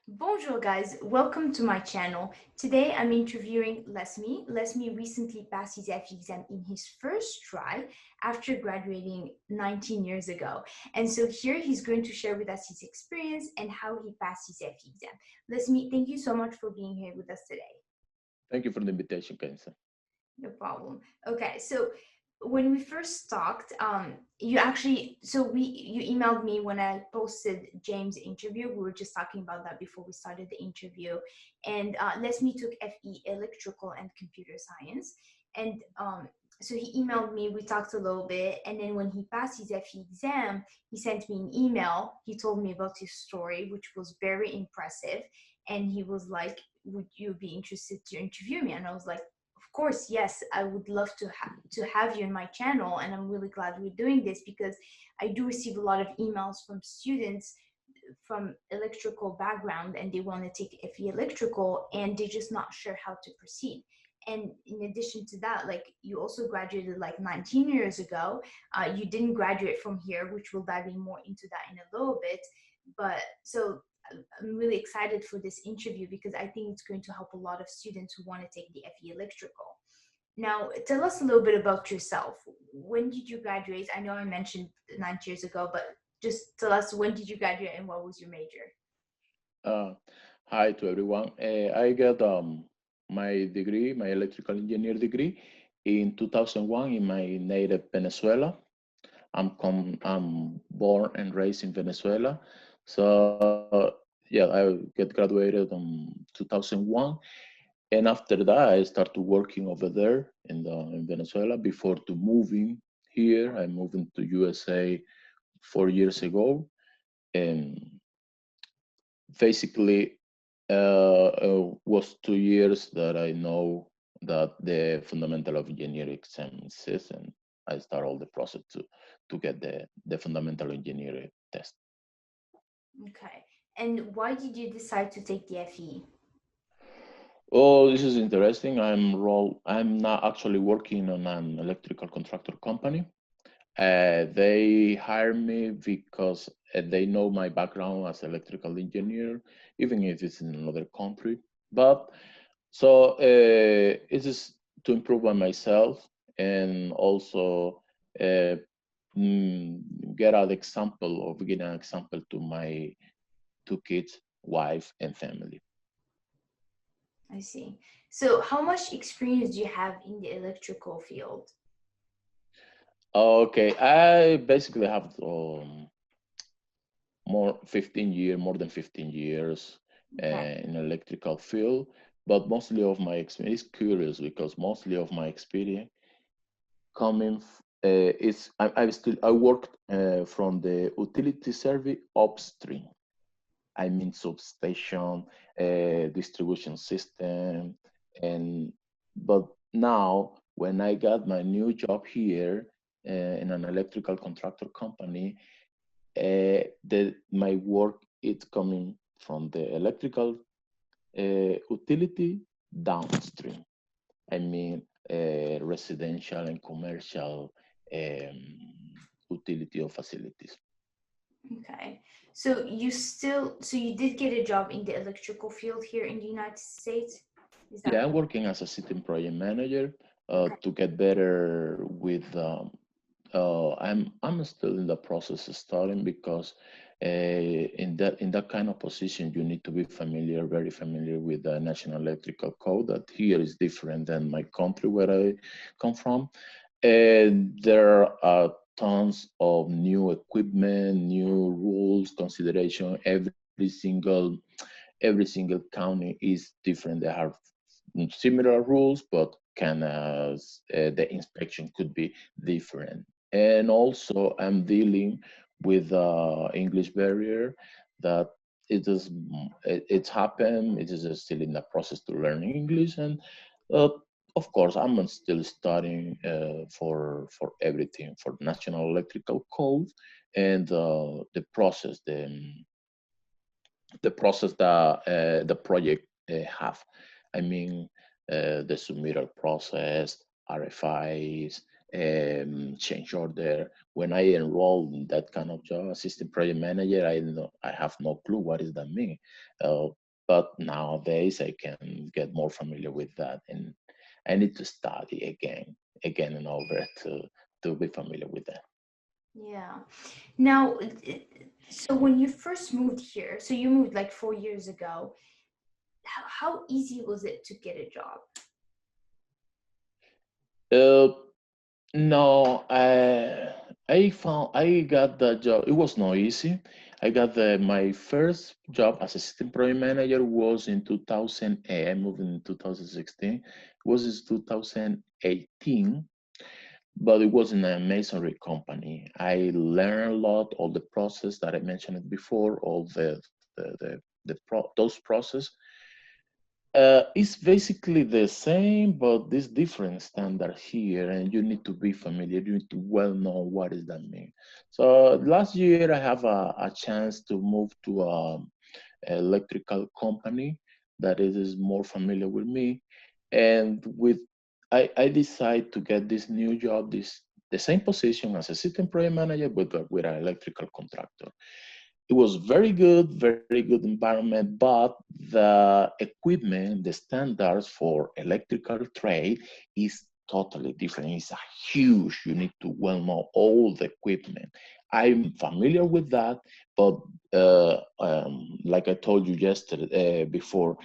Bonjour guys, welcome to my channel. Today I'm interviewing Lesme. Lesme recently passed his FE exam in his first try after graduating 19 years ago. And so here he's going to share with us his experience and how he passed his FE exam. Lesme, thank you so much for being here with us today. Thank you for the invitation, Kenza. No problem. Okay, so when we first talked, you emailed me when I posted James' interview. We were just talking about that before we started the interview, and Leslie took FE Electrical and Computer Science, and so he emailed me. We talked a little bit, and then when he passed his FE exam, he sent me an email. He told me about his story, which was very impressive, and he was like, "Would you be interested to interview me?" And I was like, of course, yes, I would love to have you in my channel, and I'm really glad we're doing this because I do receive a lot of emails from students from electrical background, and they want to take FE electrical and they're just not sure how to proceed. And in addition to that, like, you also graduated like 19 years ago. You didn't graduate from here, which we'll dive in more into that in a little bit. But so I'm really excited for this interview because I think it's going to help a lot of students who want to take the FE electrical. Now, tell us a little bit about yourself. When did you graduate? I know I mentioned 9 years ago, but just tell us, when did you graduate and what was your major? Uh, Hi to everyone. I got my degree, my electrical engineer degree, in 2001 in my native Venezuela. I'm born and raised in Venezuela. So yeah, I get graduated in 2001, and after that I started working over there in Venezuela before to moving here. I moved into USA 4 years ago, and basically was 2 years that I know that the fundamental of engineering exam exists, and I start all the process to get the fundamental engineering test. Okay. And why did you decide to take the FE? Oh, this is interesting. I'm not actually working on an electrical contractor company. They hire me because they know my background as electrical engineer, even if it's in another country. But so it is to improve by myself and also uh, mm, get an example or give an example to my two kids, wife, and family. I see. So, how much experience do you have in the electrical field? Okay, I basically have more than 15 years Okay. in electrical field, but mostly of my experience is curious because mostly of my experience coming is I worked from the utility service upstream. I mean substation, distribution system, and but now when I got my new job here in an electrical contractor company, my work is coming from the electrical utility downstream. I mean, residential and commercial utility of facilities. Okay. So you did get a job in the electrical field here in the United States? Is that Yeah, I'm working as a system project manager okay? to get better with. I'm still in the process of starting because in that kind of position you need to be very familiar with the National Electrical Code. That here is different than my country where I come from. And there are tons of new equipment, new rules, consideration. Every single county is different. They have similar rules, but the inspection could be different. And also, I'm dealing with English barrier that it's happened. It is still in the process to learn English, and uh, of course, I'm still studying for everything for National Electrical Code and the process that the project have. I mean, the submittal process, RFIs, change order. When I enrolled in that kind of job, assistant project manager, I have no clue what does that mean. Uh, but nowadays I can get more familiar with that, and I need to study again and over to be familiar with that. Yeah. Now, so when you first moved here, so you moved like 4 years ago, how easy was it to get a job? Uh, No, I got the job. It was not easy. I got my first job as assistant project manager was in 2008. I moved in 2016. It was in 2018, but it was in a masonry company. I learned a lot, all the process that I mentioned before, all those process. It's basically the same, but this different standard here, and you need to be familiar. You need to well know what does that mean. So last year, I have a chance to move to electrical company that is more familiar with me, and with I decide to get this new job, this the same position as a system project manager, but with an electrical contractor. It was very good environment, but the equipment, the standards for electrical trade is totally different. It's a huge, you need to well know all the equipment. I'm familiar with that, but like I told you yesterday before,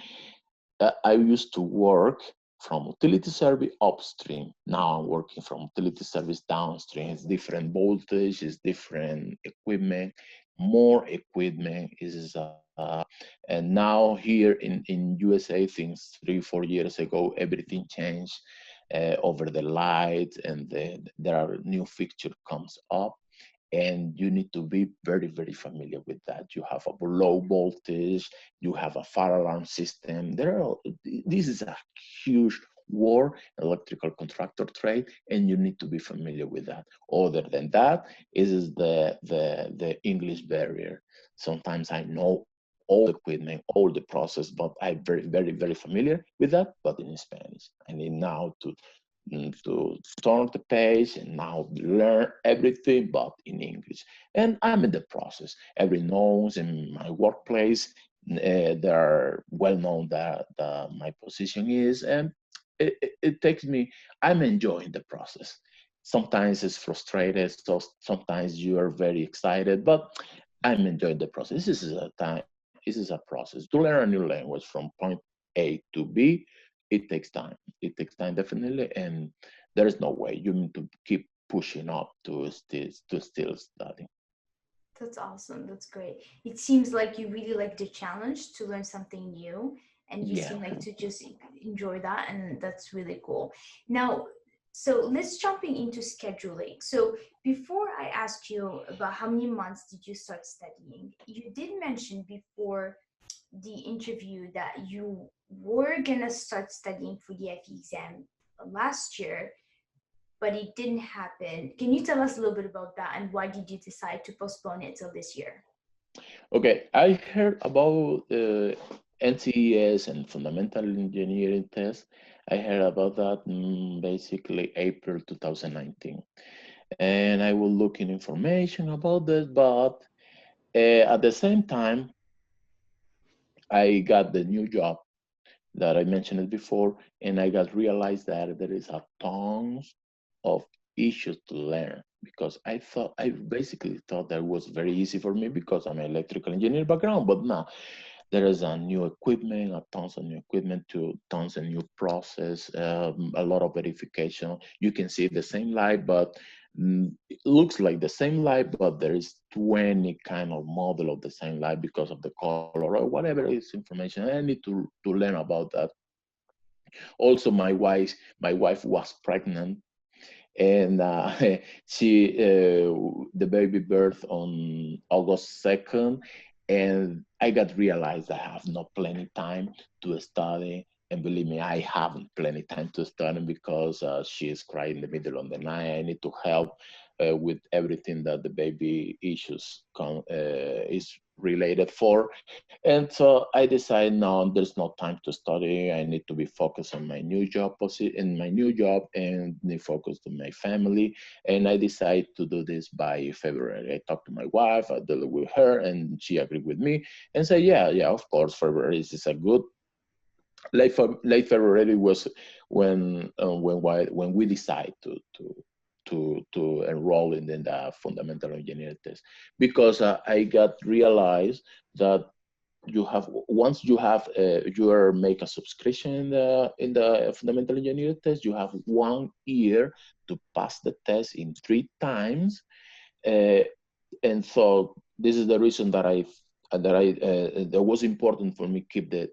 I used to work from utility service upstream. Now I'm working from utility service downstream. It's different voltage, it's different equipment, more equipment is and now here in USA, things 3 4 years ago, everything changed over the lights, and there are new feature comes up, and you need to be very familiar with that. You have a low voltage, you have a fire alarm system. This is a huge war electrical contractor trade, and you need to be familiar with that. Other than that, is the English barrier. Sometimes I know all the equipment, all the process, but I'm very familiar with that, but in Spanish. I need now to turn the page and now learn everything but in English. And I'm in the process. Every knows in my workplace, they're well known that my position is, and it takes me, I'm enjoying the process. Sometimes it's frustrated, so sometimes you are very excited, but I'm enjoying the process. This is a process. To learn a new language from point A to B, it takes time. It takes time definitely, and there is no way. You need to keep pushing up to still study. That's awesome. That's great. It seems like you really like the challenge to learn something new, and you Yeah. seem like to just enjoy that, and that's really cool. Now, so let's jumping into scheduling. So before I ask you about how many months did you start studying, you did mention before the interview that you were gonna start studying for the FE exam last year, but it didn't happen. Can you tell us a little bit about that, and why did you decide to postpone it till this year? Okay, I heard about NTES and fundamental engineering test. I heard about that basically April 2019, and I will look in information about this. But at the same time, I got the new job that I mentioned it before, and I got realized that there is a tons of issues to learn, because I basically thought that was very easy for me because I'm an electrical engineer background, but now there is a new equipment, a tons of new equipment, to tons of new process, a lot of verification. You can see the same light, but it looks like the same light, but there is 20 kind of model of the same light because of the color or whatever is information. I need to learn about that. Also, my wife was pregnant, and she the baby birth on August 2nd, and I got realized I have not plenty time to study. And believe me, I haven't plenty time to study because she is crying in the middle of the night. I need to help with everything that the baby issues is related for. And so I decided, no, there's no time to study. I need to be focused on my new job, and focused on my family. And I decided to do this by February. I talked to my wife, I dealt with her, and she agreed with me and said, yeah, of course, February is a good late February was when we decide to enroll in the fundamental engineering test, because I got realized that you have once you have you are make a subscription in the fundamental engineering test, you have 1 year to pass the test in 3 times. uh, and so this is the reason that was important for me keep the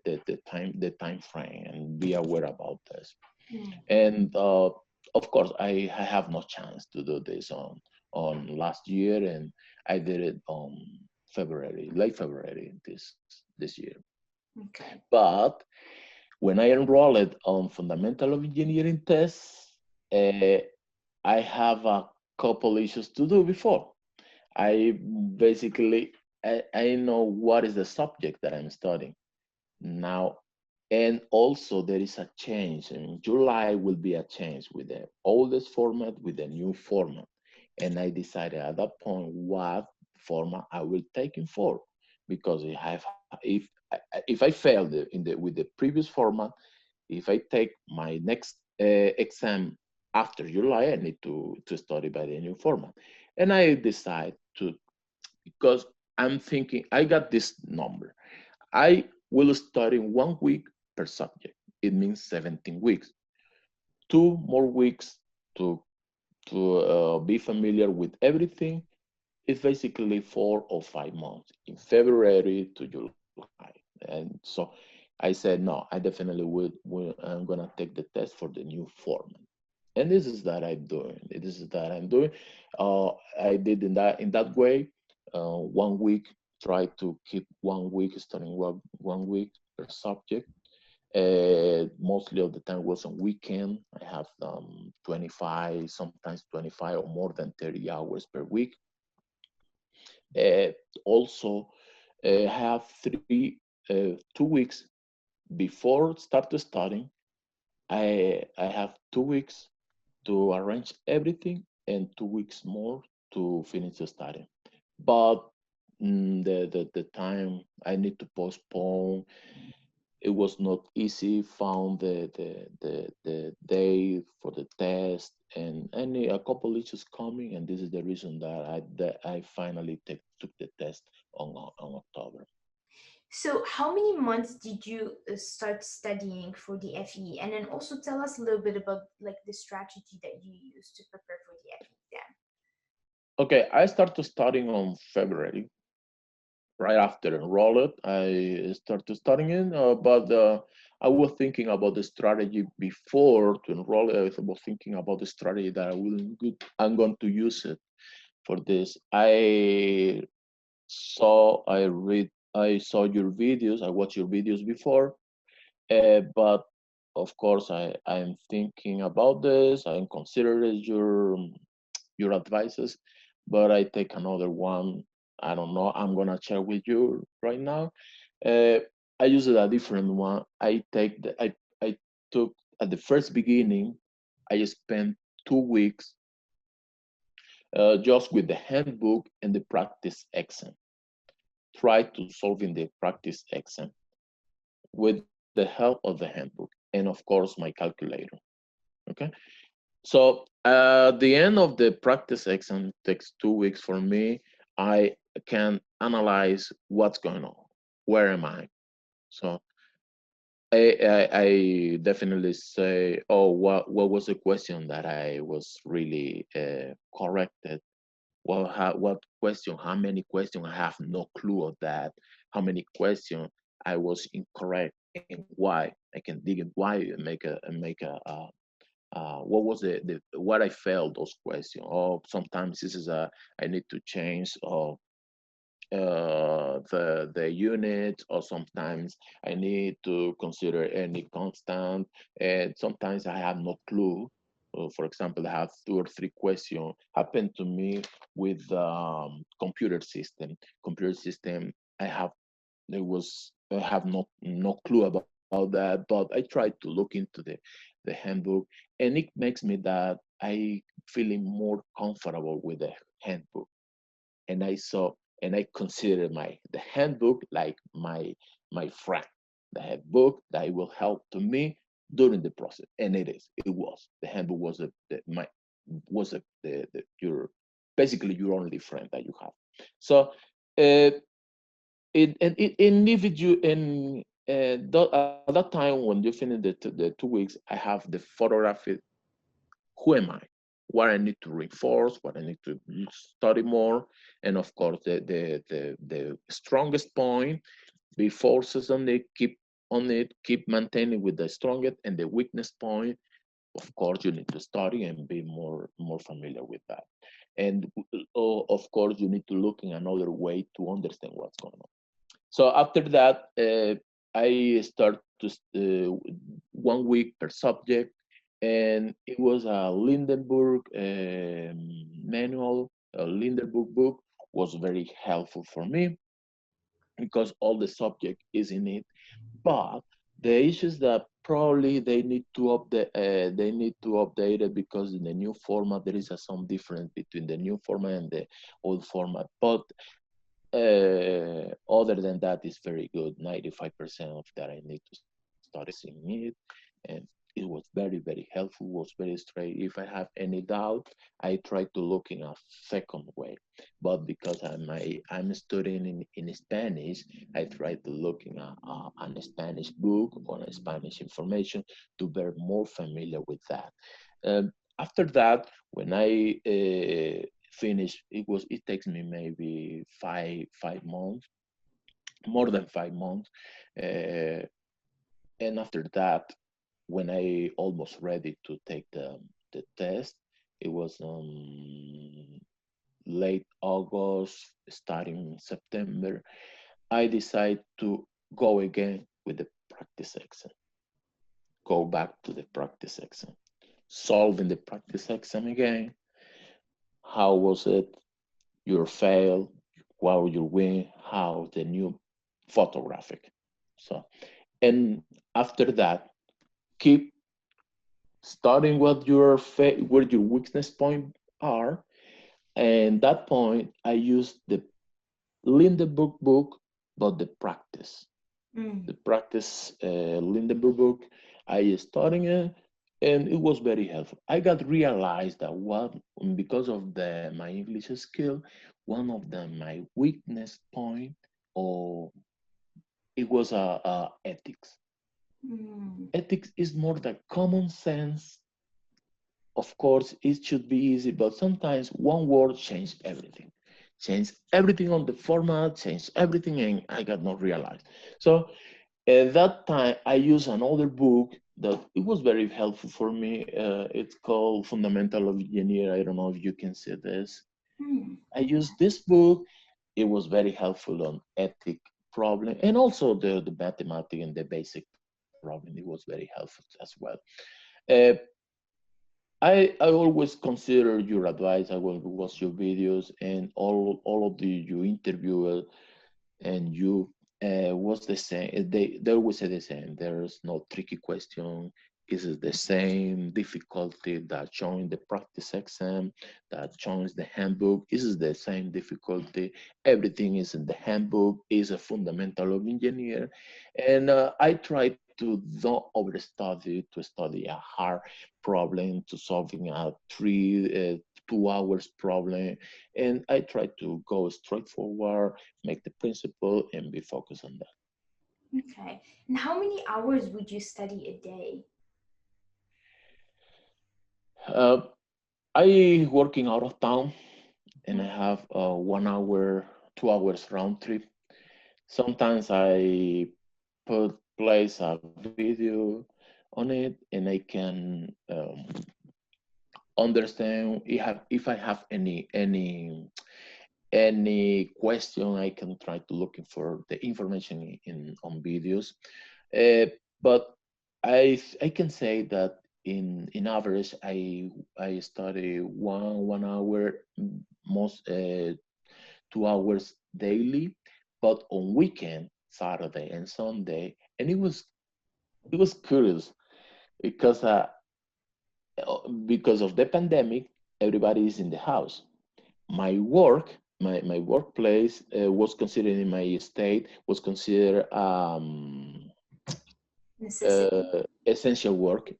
time frame and be aware about this. Mm. And of course, I have no chance to do this on last year, and I did it on late February this year. Okay. But when I enrolled on fundamental of engineering tests, uh, I have a couple issues to do before. I basically I know what is the subject that I'm studying now, and also there is a change. In July will be a change with the oldest format with the new format, and I decided at that point what format I will take in for, because if I failed with the previous format, if I take my next exam after July, I need to study by the new format, and I decide to, because I'm thinking I got this number. I will study 1 week per subject. It means 17 weeks. 2 more weeks to be familiar with everything. It's basically 4 or 5 months in February to July. And so I said, no, I definitely I'm gonna take the test for the new format. And this is that I'm doing. This is that I'm doing. I did in that way. 1 week, try to keep 1 week studying one week per subject. Mostly of the time was on weekend. I have 25, sometimes 25 or more than 30 hours per week. Uh, Also, have 2 weeks before start to studying. I have 2 weeks to arrange everything and 2 weeks more to finish the study. But the time I need to postpone, it was not easy. Found the day for the test, and any a couple issues coming, and this is the reason that I finally took the test on October. So, how many months did you start studying for the FE? And then also tell us a little bit about like the strategy that you used to prepare for the FE exam. Okay, I started studying on February. Right after enrolled, I started studying in, but I was thinking about the strategy before to enroll. I was thinking about the strategy that I'm going to use it for this. I saw your videos. I watched your videos before, but of course, I'm thinking about this. I consider your advices, but I take another one. I don't know. I'm gonna share with you right now. Uh, I use a different one. I took at the first beginning. I spent 2 weeks just with the handbook and the practice exam. Try to solving the practice exam with the help of the handbook and of course my calculator. Okay. So the end of the practice exam takes 2 weeks for me. I can analyze what's going on. Where am I? So I definitely say, oh, what was the question that I was really corrected? What question? How many questions? I have no clue of that. How many questions I was incorrect and why? I can dig in why and what was the what I failed those questions. Or sometimes this is a I need to change the unit, or sometimes I need to consider any constant, and sometimes I have no clue. For example, I have 2 or 3 questions happened to me with computer system. I have no clue about that, but I tried to look into the handbook, and it makes me that I feeling more comfortable with the handbook, and I consider the handbook like my friend, the handbook that will help to me during the process, and it was the handbook was your basically your only friend that you have. So uh, and if you in at that time when you finish the 2 weeks, I have the photography. Who am I? What I need to reinforce, what I need to study more, and of course the strongest point before on it, keep maintaining with the strongest, and the weakness point. Of course, you need to study and be more familiar with that. And of course, you need to look in another way to understand what's going on. So after that, I start to 1 week per subject, and it was a Lindenburg manual. A Lindenburg book was very helpful for me because all the subject is in it. But the issues that probably they need to update it because in the new format there is some difference between the new format and the old format. But other than that, it's very good. 95% of that I need to study in it, and it was very helpful. Was very straight. If I have any doubt, I try to look in a second way. But because I'm studying in Spanish, I try to look in a Spanish book or a Spanish information to be more familiar with that. After that, when I finish, it takes me maybe 5 months, more than 5 months, uh, and after that, when I almost ready to take the test, it was late August, starting September. I decide to go again with the practice exam. Go back to the practice exam, solving the practice exam again. How was it? Your fail, what your win, how the new photographic. So, and after that, keep starting where your weakness point are. And that point, I use the Lindenburg book, but the practice. Mm. The practice Lindenburg book, I studying it, and it was very helpful. I got realized that because of my English skill, one of my weakness point, or it was ethics. Mm. Ethics is more the common sense. Of course, it should be easy, but sometimes one word changed everything. Changed everything on the format, changed everything, and I got not realized. So at that time, I used another book that it was very helpful for me. It's called Fundamental of Engineer. I don't know if you can see this. Mm. I used this book. It was very helpful on ethic problem and also the mathematics and the basic problem. It was very helpful as well. Uh, I always consider your advice. I will watch your videos and all of the you interview and you was the same. They always say the same. There's no tricky question. Is the same difficulty that shown in the practice exam, that shown in the handbook? Is the same difficulty? Everything is in the handbook. Is a fundamental of engineer, and I try to don't overstudy to study a hard problem to solving a 2 hours problem, and I try to go straightforward, make the principle, and be focused on that. Okay. And how many hours would you study a day? Uh, I working out of town, and I Mm. have 1 hour, 2 hours round trip. Sometimes I place a video on it, and I can understand if I have any question. I can try to looking for the information in on videos. But I can say that in average I study one hour, most 2 hours daily. but on weekend, Saturday and Sunday, and it was curious because because of the pandemic, everybody is in the house. My workplace was considered in my state was considered Necessity. essential work.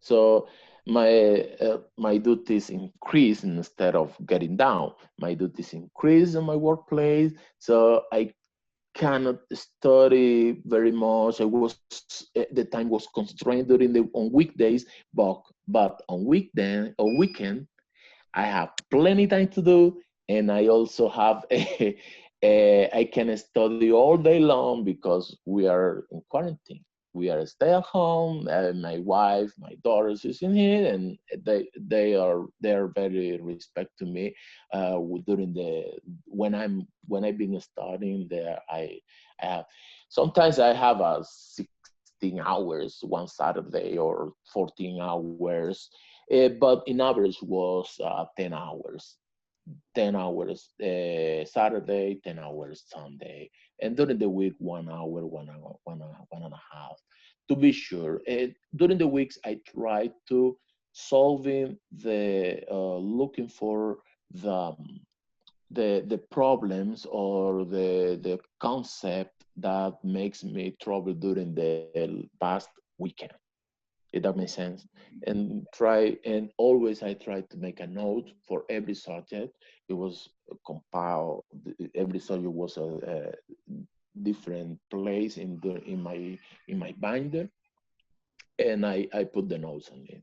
So my duties increase instead of getting down. My duties increase in my workplace, so I cannot study very much. The time was constrained during the on weekdays, but on weekend I have plenty time to do, and I also have I can study all day long because we are in quarantine. We are stay at home. My wife, my daughters is in here, and they are very respect to me. During the when I've been studying there, I have sometimes I have a 16 hours one Saturday or 14 hours, but in average was 10 hours. 10 hours Saturday, 10 hours Sunday, and during the week, 1 hour, 1 hour, 1 hour, 1.5. To be sure, during the weeks, I try to solving looking for the the problems or the concept that makes me trouble during the past weekend. If that makes sense. And always I try to make a note for every subject. It was compiled. Every subject was a different place in my binder, and I put the notes on it.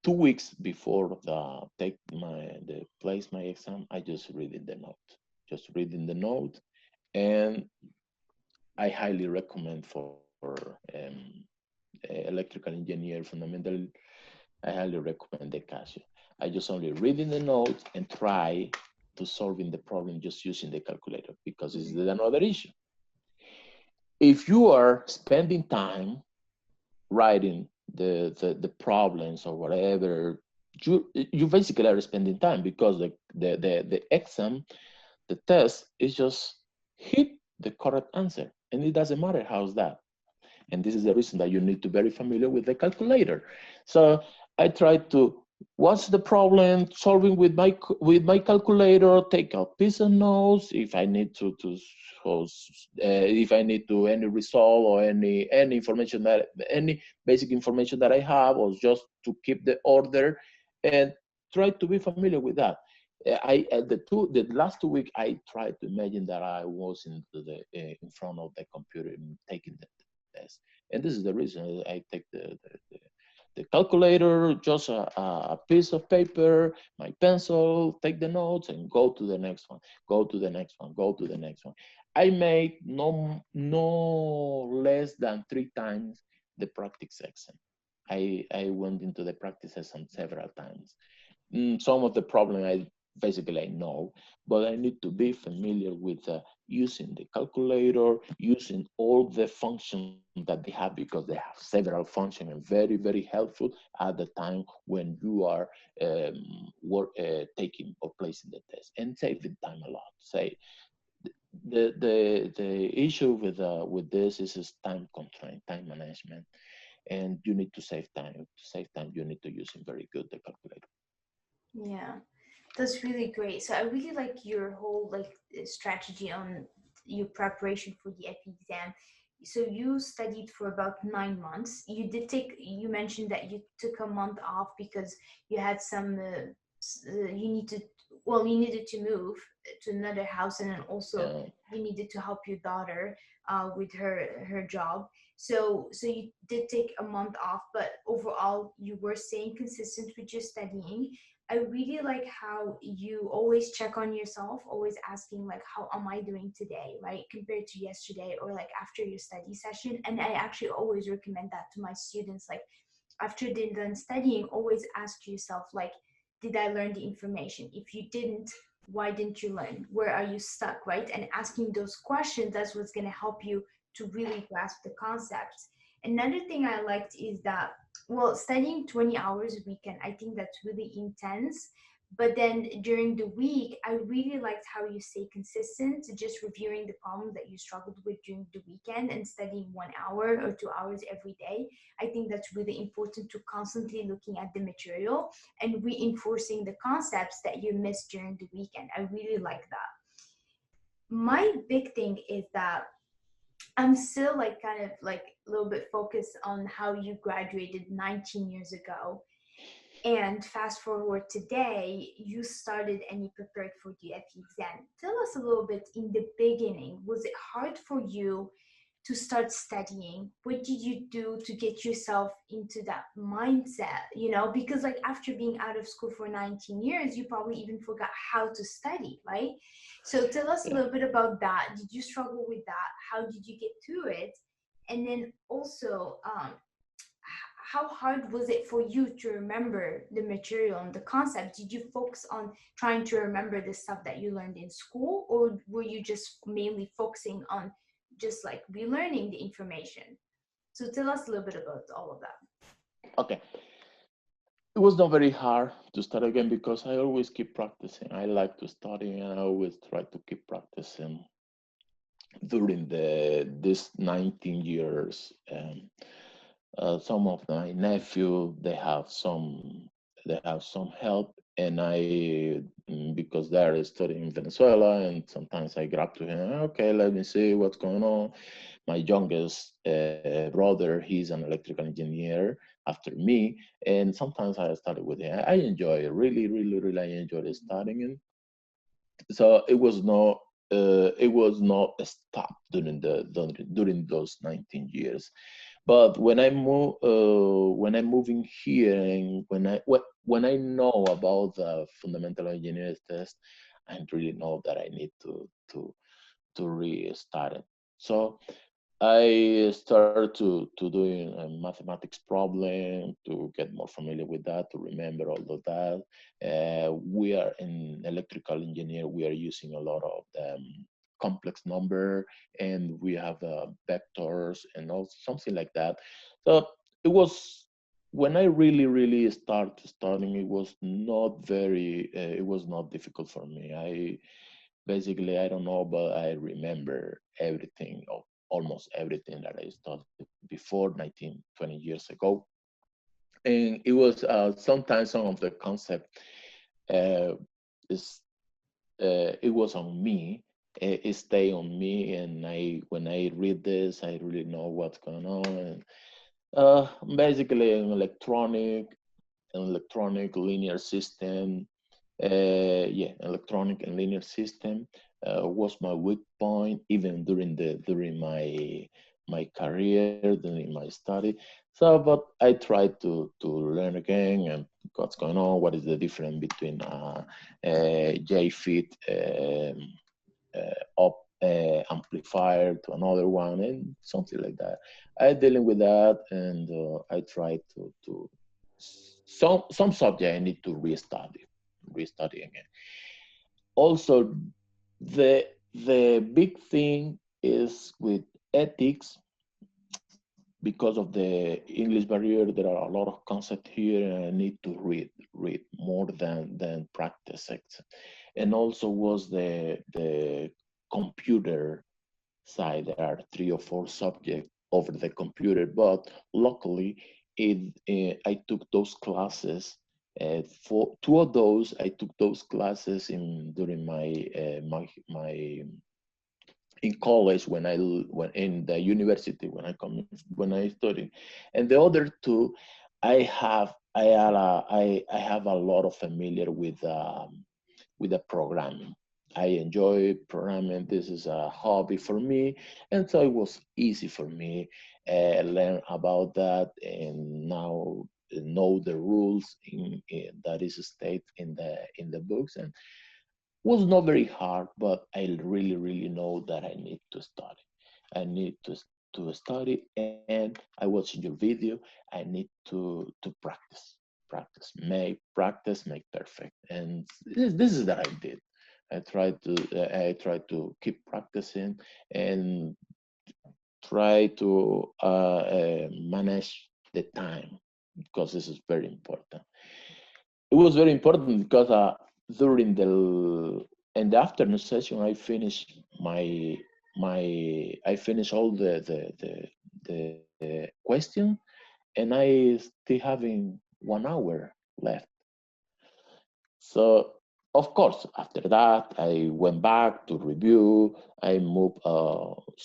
2 weeks before the place my exam, I just reading the note, just reading the note, and I highly recommend for electrical engineer fundamental. I highly recommend the Casio. I just only reading the notes and try to solving the problem just using the calculator because it's another issue. If you are spending time writing the problems or whatever, you basically are spending time because the exam, the test is just hit the correct answer, and it doesn't matter how's that. And this is the reason that you need to be very familiar with the calculator. So I try to, what's the problem, solving with my calculator, take a piece of notes if I need if I need to any result or any information that any basic information that I have, or just to keep the order, and try to be familiar with that. The last 2 weeks I tried to imagine that I was in front of the computer taking the test, and this is the reason I take the calculator, just a piece of paper, my pencil, take the notes, and go to the next one, go to the next one, go to the next one. I made no less than 3 times the practice exam. I went into the practice exam several times. Some of the problem I basically I know, but I need to be familiar with using the calculator, using all the functions that they have because they have several functions and very helpful at the time when you are taking or placing the test, and saving time a lot. Say the issue with this is time constraint, time management, and you need to save time. To save time, you need to use very good the calculator. Yeah, that's really great. So I really like your whole like strategy on your preparation for the FE exam. So you studied for about 9 months. You did take. You mentioned that you took a month off because you had some. You needed. Well, you needed to move to another house, and then also Yeah. you needed to help your daughter with her job. So you did take a month off, but overall you were staying consistent with your studying. I really like how you always check on yourself, always asking like, how am I doing today, right? Compared to yesterday or like after your study session. And I actually always recommend that to my students. Like after they're done studying, always ask yourself like, did I learn the information? If you didn't, why didn't you learn? Where are you stuck, right? And asking those questions, that's what's going to help you to really grasp the concepts. Another thing I liked is that, well, studying 20 hours a weekend, I think that's really intense. But then during the week, I really liked how you stay consistent to just reviewing the problems that you struggled with during the weekend and studying 1 hour or 2 hours every day. I think that's really important to constantly looking at the material and reinforcing the concepts that you missed during the weekend. I really like that. My big thing is that I'm still like kind of like a little bit focused on how you graduated 19 years ago. And fast forward today, you started and you prepared for the FE exam. Tell us a little bit in the beginning, was it hard for you to start studying? What did you do to get yourself into that mindset? You know, because like after being out of school for 19 years, you probably even forgot how to study, right? So tell us a Yeah. little bit about that. Did you struggle with that? How did you get through it? And then also, how hard was it for you to remember the material and the concept? Did you focus on trying to remember the stuff that you learned in school, or were you just mainly focusing on just like relearning the information? So tell us a little bit about all of that. Okay. It was not very hard to start again because I always keep practicing. I like to study and I always try to keep practicing during this 19 years. Some of my nephew they have some help, and because they're studying in Venezuela, and sometimes I grab to him. Okay, let me see what's going on. My youngest brother, he's an electrical engineer after me, and sometimes I study with him. I enjoy it, really, really, really. I enjoy studying, and so it was not a stop during those 19 years. But when I moving here, and when I know about the fundamental engineering test, I really know that I need to restart it. So I started to doing a mathematics problem to get more familiar with that, to remember all of that. We are in electrical engineer. We are using a lot of complex number, and we have vectors and all something like that. So it was when I really started studying. It was not very. It was not difficult for me. I don't know, but I remember everything, almost everything that I studied before 19, 20 years ago. And it was sometimes some of the concept uh, is it was on me. It stay on me, and when I read this, I really know what's going on. And basically, an electronic linear system. Yeah, electronic and linear system was my weak point, even during my career, during my study. So, but I tried to learn again and what's going on. What is the difference between JFIT up amplifier to another one and something like that. I dealing with that, and I try to some subject I need to restudy again. Also, the big thing is with ethics. Because of the English barrier, there are a lot of concepts here, and I need to read more than practice it. And also was the computer side. There are 3 or 4 subjects over the computer, but luckily, I took those classes. For 2 of those, I took those classes during my in college when in the university when I studied, and the other 2, I have a lot of familiar with the programming. I enjoy programming. This is a hobby for me, and so it was easy for me learn about that, and now know the rules that is stated in the books, and was not very hard, but I really know that I need to study. I need to study, and I watching your video. I need to practice, make perfect, and this is that I did. I tried to keep practicing and try to manage the time because this is very important. it was very important because during in the afternoon session, I finished I finished all the question, and I still having 1 hour left. So of course, after that, I went back to review. I moved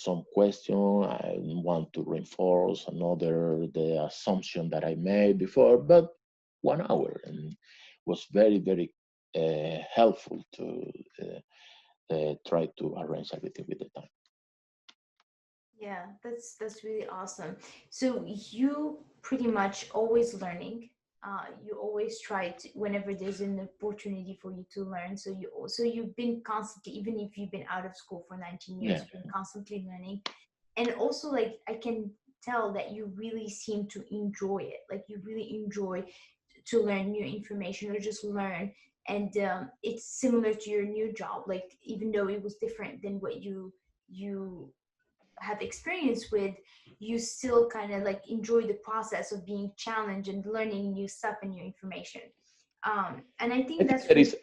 some question. I want to reinforce another the assumption that I made before, but 1 hour, and was very helpful to try to arrange everything with the time. Yeah, that's really awesome. So you pretty much always learning. You always try to whenever there's an opportunity for you to learn. So you've been constantly, even if you've been out of school for 19 years, Yeah, you've been constantly learning. And also, like, I can tell that you really seem to enjoy it. Like you really enjoy to learn new information or just learn. And it's similar to your new job. Like even though it was different than what you have experience with, you still kind of like enjoy the process of being challenged and learning new stuff and new information. And I I think think that's there really is.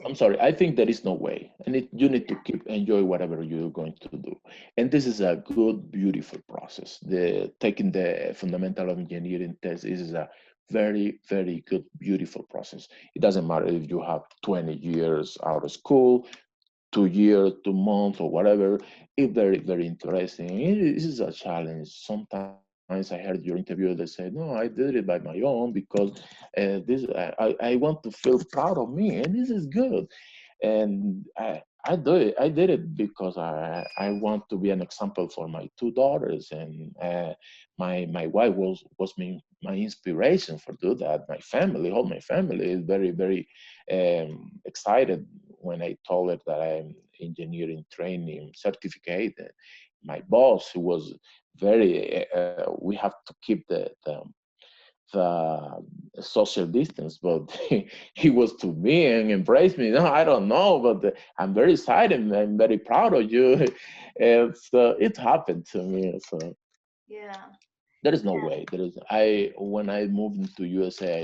I'm important. sorry. I think there is no way, and you need to Yeah, keep enjoy whatever you're going to do. And this is a good, beautiful process. The taking the fundamental of engineering test is a very good, beautiful process. It doesn't matter if you have 20 years out of school, 2 years, 2 months, or whatever. It's very interesting. This is a challenge. Sometimes I heard your interview. They say, "No, I did it by my own because I want to feel proud of me, and this is good." And I do it. I did it because I want to be an example for my two daughters, and my wife was my inspiration for do that. My family, all my family is very excited when I told her that I'm engineering training certificate. My boss, who was very, we have to keep the social distance, but he was to me and embraced me. No, I don't know, but I'm very excited. I'm very proud of you. And so it happened to me. So yeah, there is no yeah, way. There is. I when I moved into USA,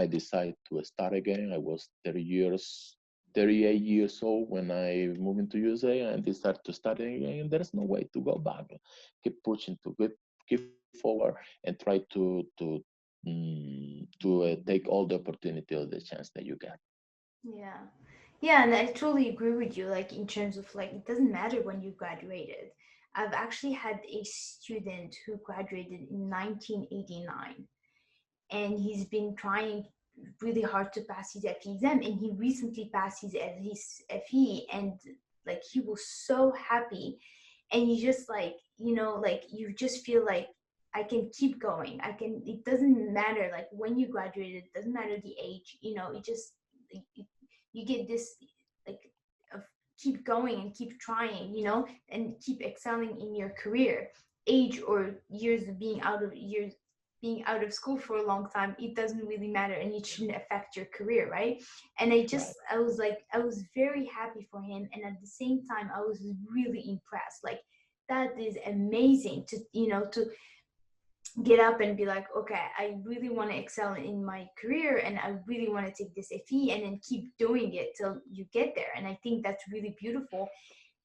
I decided to start again. I was 38 years old when I moved into USA, and decided to start again. And there is no way to go back. Keep pushing to keep forward and try to take all the opportunity or the chance that you get. yeah. Yeah, and I totally agree with you. Like in terms of like, it doesn't matter when you graduated. I've actually had a student who graduated in 1989, and he's been trying really hard to pass his FE exam, and he recently passed his FE, and like he was so happy. And you just like, like you just feel like I can keep going. I can, it doesn't matter like when you graduated, it doesn't matter the age, it just you get this like of keep going and keep trying, and keep excelling in your career. Age or years of being out of school for a long time, it doesn't really matter, and it shouldn't affect your career, right? And Right, I was like, I was very happy for him, and at the same time I was really impressed. Like that is amazing to to get up and be like, okay, I really want to excel in my career, and I really want to take this FE, and then keep doing it till you get there. And I think that's really beautiful.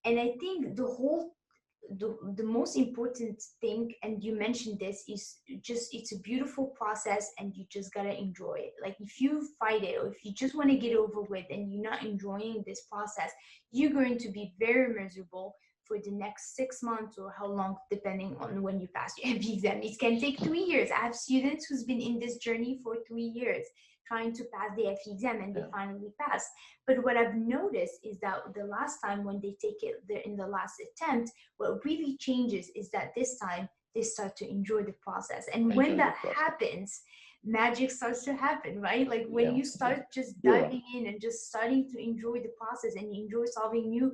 And I think the most important thing, and you mentioned this, is just it's a beautiful process, and you just gotta enjoy it. Like if you fight it, or if you just want to get over with and you're not enjoying this process, you're going to be very miserable for the next 6 months, or how long, depending on when you pass your FE exam. It can take 3 years. I have students who's been in this journey for 3 years trying to pass the FE exam, and they yeah, finally pass. But what I've noticed is that the last time when they take it, they're in the last attempt, what really changes is that this time they start to enjoy the process. And when enjoy the that process. happens, magic starts to happen, right? Like when Yeah, you yeah, start just you're right. diving in and just starting to enjoy the process, and you enjoy solving new,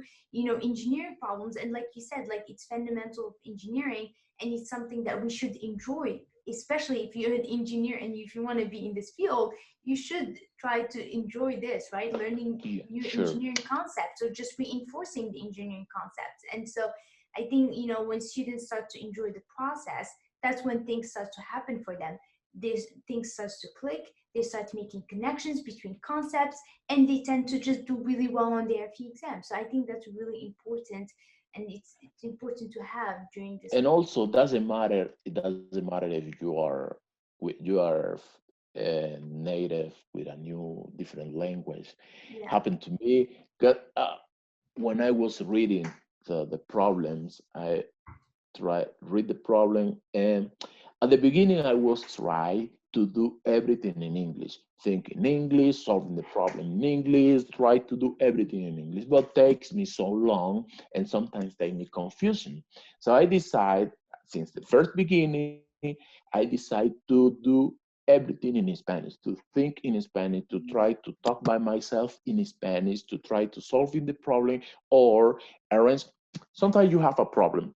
engineering problems. And like you said, like it's fundamental of engineering, and it's something that we should enjoy, especially if you're an engineer and if you want to be in this field, you should try to enjoy this, right? Learning Yeah, new sure. engineering concepts, or just reinforcing the engineering concepts. And so I think, when students start to enjoy the process, that's when things start to happen for them. this things starts to click, they start making connections between concepts, and they tend to just do really well on their FE exam. So I think that's really important, and it's important to have during this. And also doesn't matter. It doesn't matter if you are native with a new different language. Yeah. Happened to me. Got when I was reading the problems, I read the problem, and at the beginning I was trying to do everything in English, think in English, solving the problem in English, try to do everything in English, but takes me so long and sometimes take me confusion. So I decide, since the first beginning, I decide to do everything in Spanish, to think in Spanish, to try to talk by myself in Spanish, to try to solving the problem or arrange. Sometimes you have a problem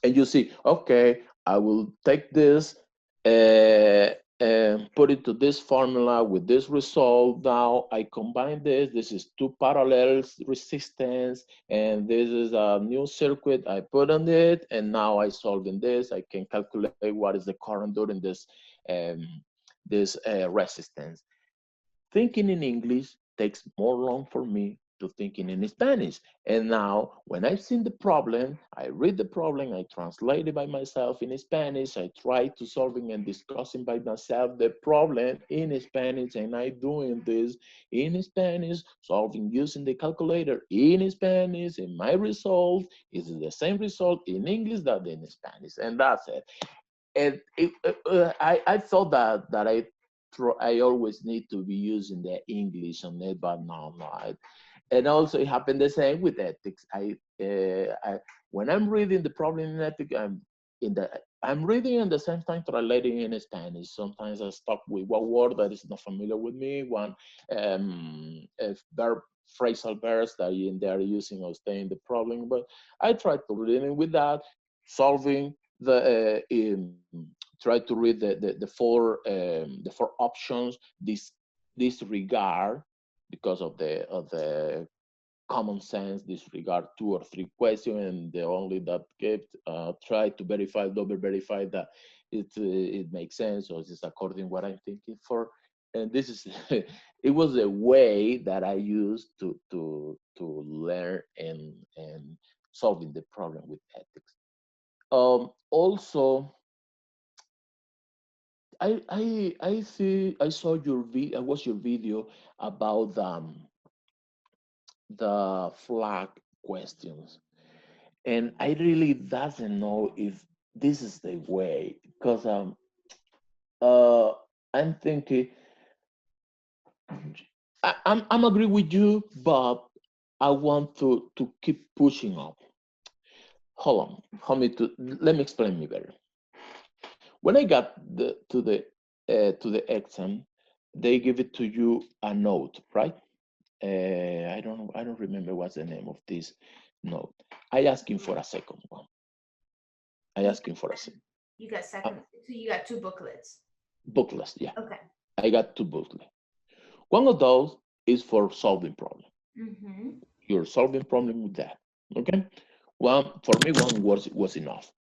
and you see, okay, I will take this and put it to this formula with this result. Now I combine this. This is two parallel resistance, and this is a new circuit I put on it, and now I solving this. I can calculate what is the current during um, this resistance. Thinking in English takes more long for me to thinking in Spanish. And now when I've seen the problem, I read the problem, I translate it by myself in Spanish, I try to solving and discussing by myself the problem in Spanish, and I doing this in Spanish, solving using the calculator in Spanish, and my result is the same result in English that in Spanish, and that's it. And I thought that I always need to be using the English on it, but no. And also it happened the same with ethics. When I'm reading the problem in ethics, I'm reading and at the same time translating in Spanish. Sometimes I stop with one word that is not familiar with me, one verb, phrasal verbs that they are using or staying the problem. But I try to read it with that, solving try to read the four options, disregard because of the common sense, disregard two or three questions, and the only that kept try to verify, double verify that it makes sense or is according what I'm thinking for. And this is it was a way that I used to learn and solving the problem with ethics. Also, I see I saw your I watched your video about the flag questions, and I really doesn't know if this is the way because uh I'm thinking I'm agree with you, but I want to keep pushing up. Hold on, let me explain me better. When I got to the exam, they give it to you a note, right? I don't remember what's the name of this note. I asked him for a second one. I asked him for a second. You got second, so you got two booklets. Booklets, yeah. Okay. I got two booklets. One of those is for solving problem. Mm-hmm. You're solving problem with that. Okay. One for me, one was enough.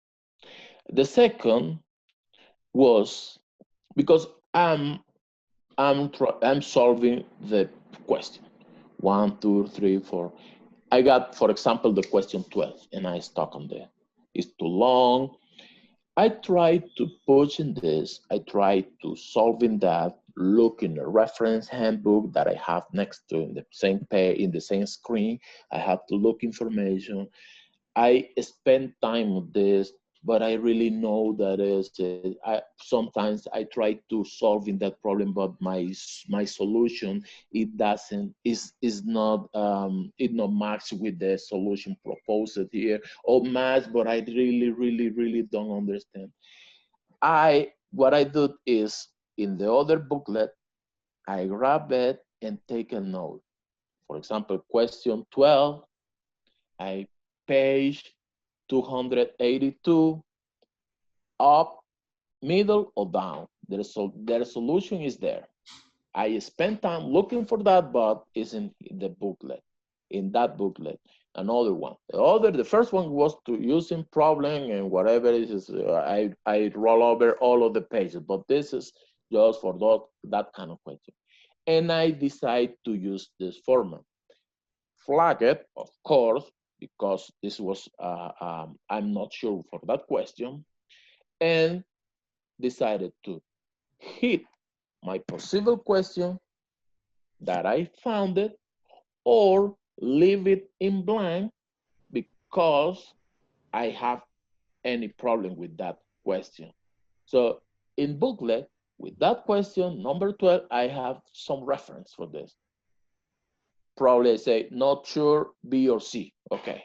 The second was because I'm solving the question. 1, 2, 3, 4. I got, for example, the question 12, and I stuck on there. It's too long. I tried to push in this. I tried to solve in that. Look in the reference handbook that I have next to in the same page, in the same screen. I have to look information. I spend time with this, but I really know that sometimes I try to solve in that problem, but my solution it doesn't is not it not match with the solution proposed here or match, but I really don't understand. What I do is in the other booklet I grab it and take a note. For example, question 12, I page 282, up, middle, or down. Their solution is there. I spent time looking for that, but it's in the booklet, in that booklet. another one. The first one was to using problem and whatever it is. I roll over all of the pages, but this is just for that kind of question. And I decide to use this format. Flag it, of course, because this was I'm not sure for that question, and decided to hit my possible question that I found it, or leave it in blank because I have any problem with that question. So in booklet, with that question, number 12, I have some reference for this. Probably I say, not sure, B or C. Okay.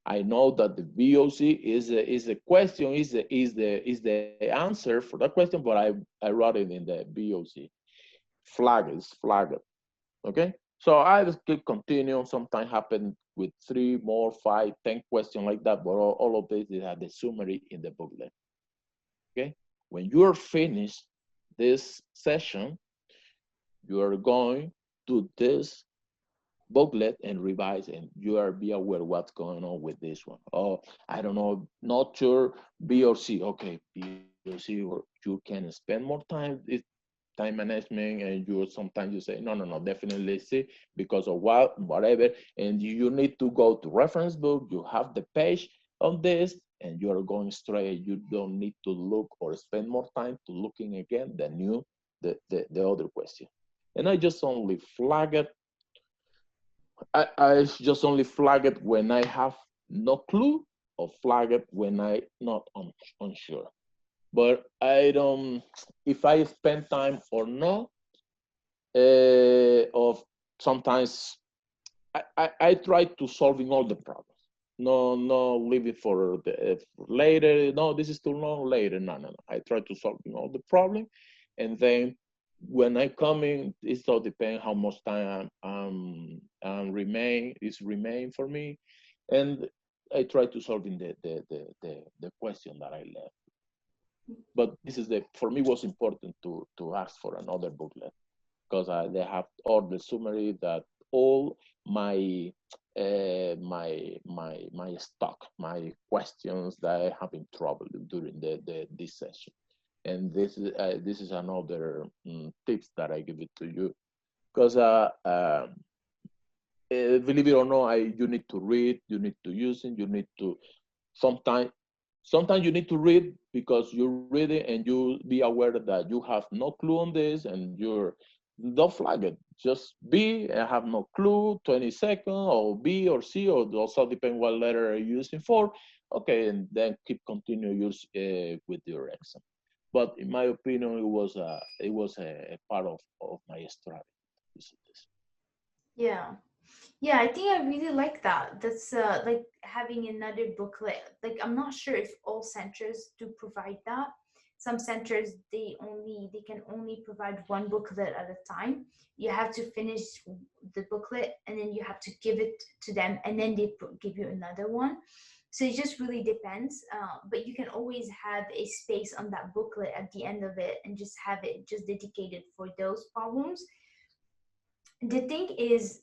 I know that the BOC is a question, is the answer for that question, but I wrote it in the BOC. Flag is flagged. Okay. So I just keep continuing. Sometimes happen with 3 more, 5, 10 questions like that, but all of this is at the summary in the booklet. Okay. When you are finished this session, you are going to this booklet and revise, and you are be aware what's going on with this one. Oh, I don't know, not sure, B or C. Okay, B or C, or you can spend more time. It's time management, and you sometimes you say no, definitely C because of whatever, and you need to go to reference book. You have the page on this, and you are going straight. You don't need to look or spend more time to looking again the other question. And I just only flag it. I just only flag it when I have no clue, or flag it when I not unsure. But I don't, if I spend time or not, of sometimes I try to solving all the problems. No, leave it for later. No, this is too long. Later, no. I try to solving all the problem, and then when I come in, it all depends how much time remain for me, and I try to solving the question that I left. But this is for me was important to ask for another booklet because they have all the summary that all my my stock, my questions that I have in trouble during this session. And this is another tips that I give it to you because believe it or not, you need to read, you need to use it, you need to sometimes you need to read because you're reading and you be aware that you have no clue on this and you're don't flag it. Just B, I have no clue, 20 seconds, or B or C, or also depend what letter you're using for. Okay, and then keep continue use with your exam. But in my opinion, it was a part of my strategy. Yeah. Yeah, I think I really like that. That's like having another booklet. Like I'm not sure if all centers do provide that. Some centers they can only provide one booklet at a time. You have to finish the booklet and then you have to give it to them and then they give you another one. So it just really depends. But you can always have a space on that booklet at the end of it and just have it just dedicated for those problems. The thing is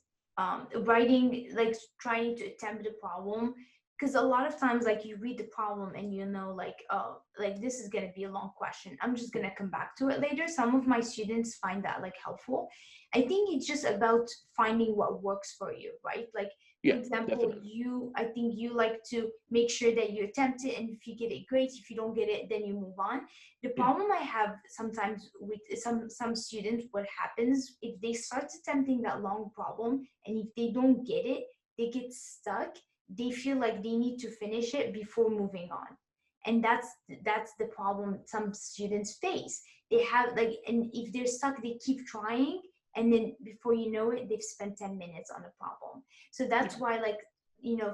writing, like trying to attempt the problem, because a lot of times like you read the problem and you know like, oh, like this is going to be a long question, I'm just going to come back to it later. Some of my students find that like helpful. I think it's just about finding what works for you, right? Like for Yeah, example, definitely. I think you like to make sure that you attempt it, and if you get it, great. If you don't get it, then you move on. The Yeah. problem I have sometimes with some students, what happens if they start attempting that long problem and if they don't get it, they get stuck. They feel like they need to finish it before moving on, and that's the problem some students face. They have like, and if they're stuck, they keep trying, and then before you know it, they've spent 10 minutes on a problem. So that's Yeah. why, like,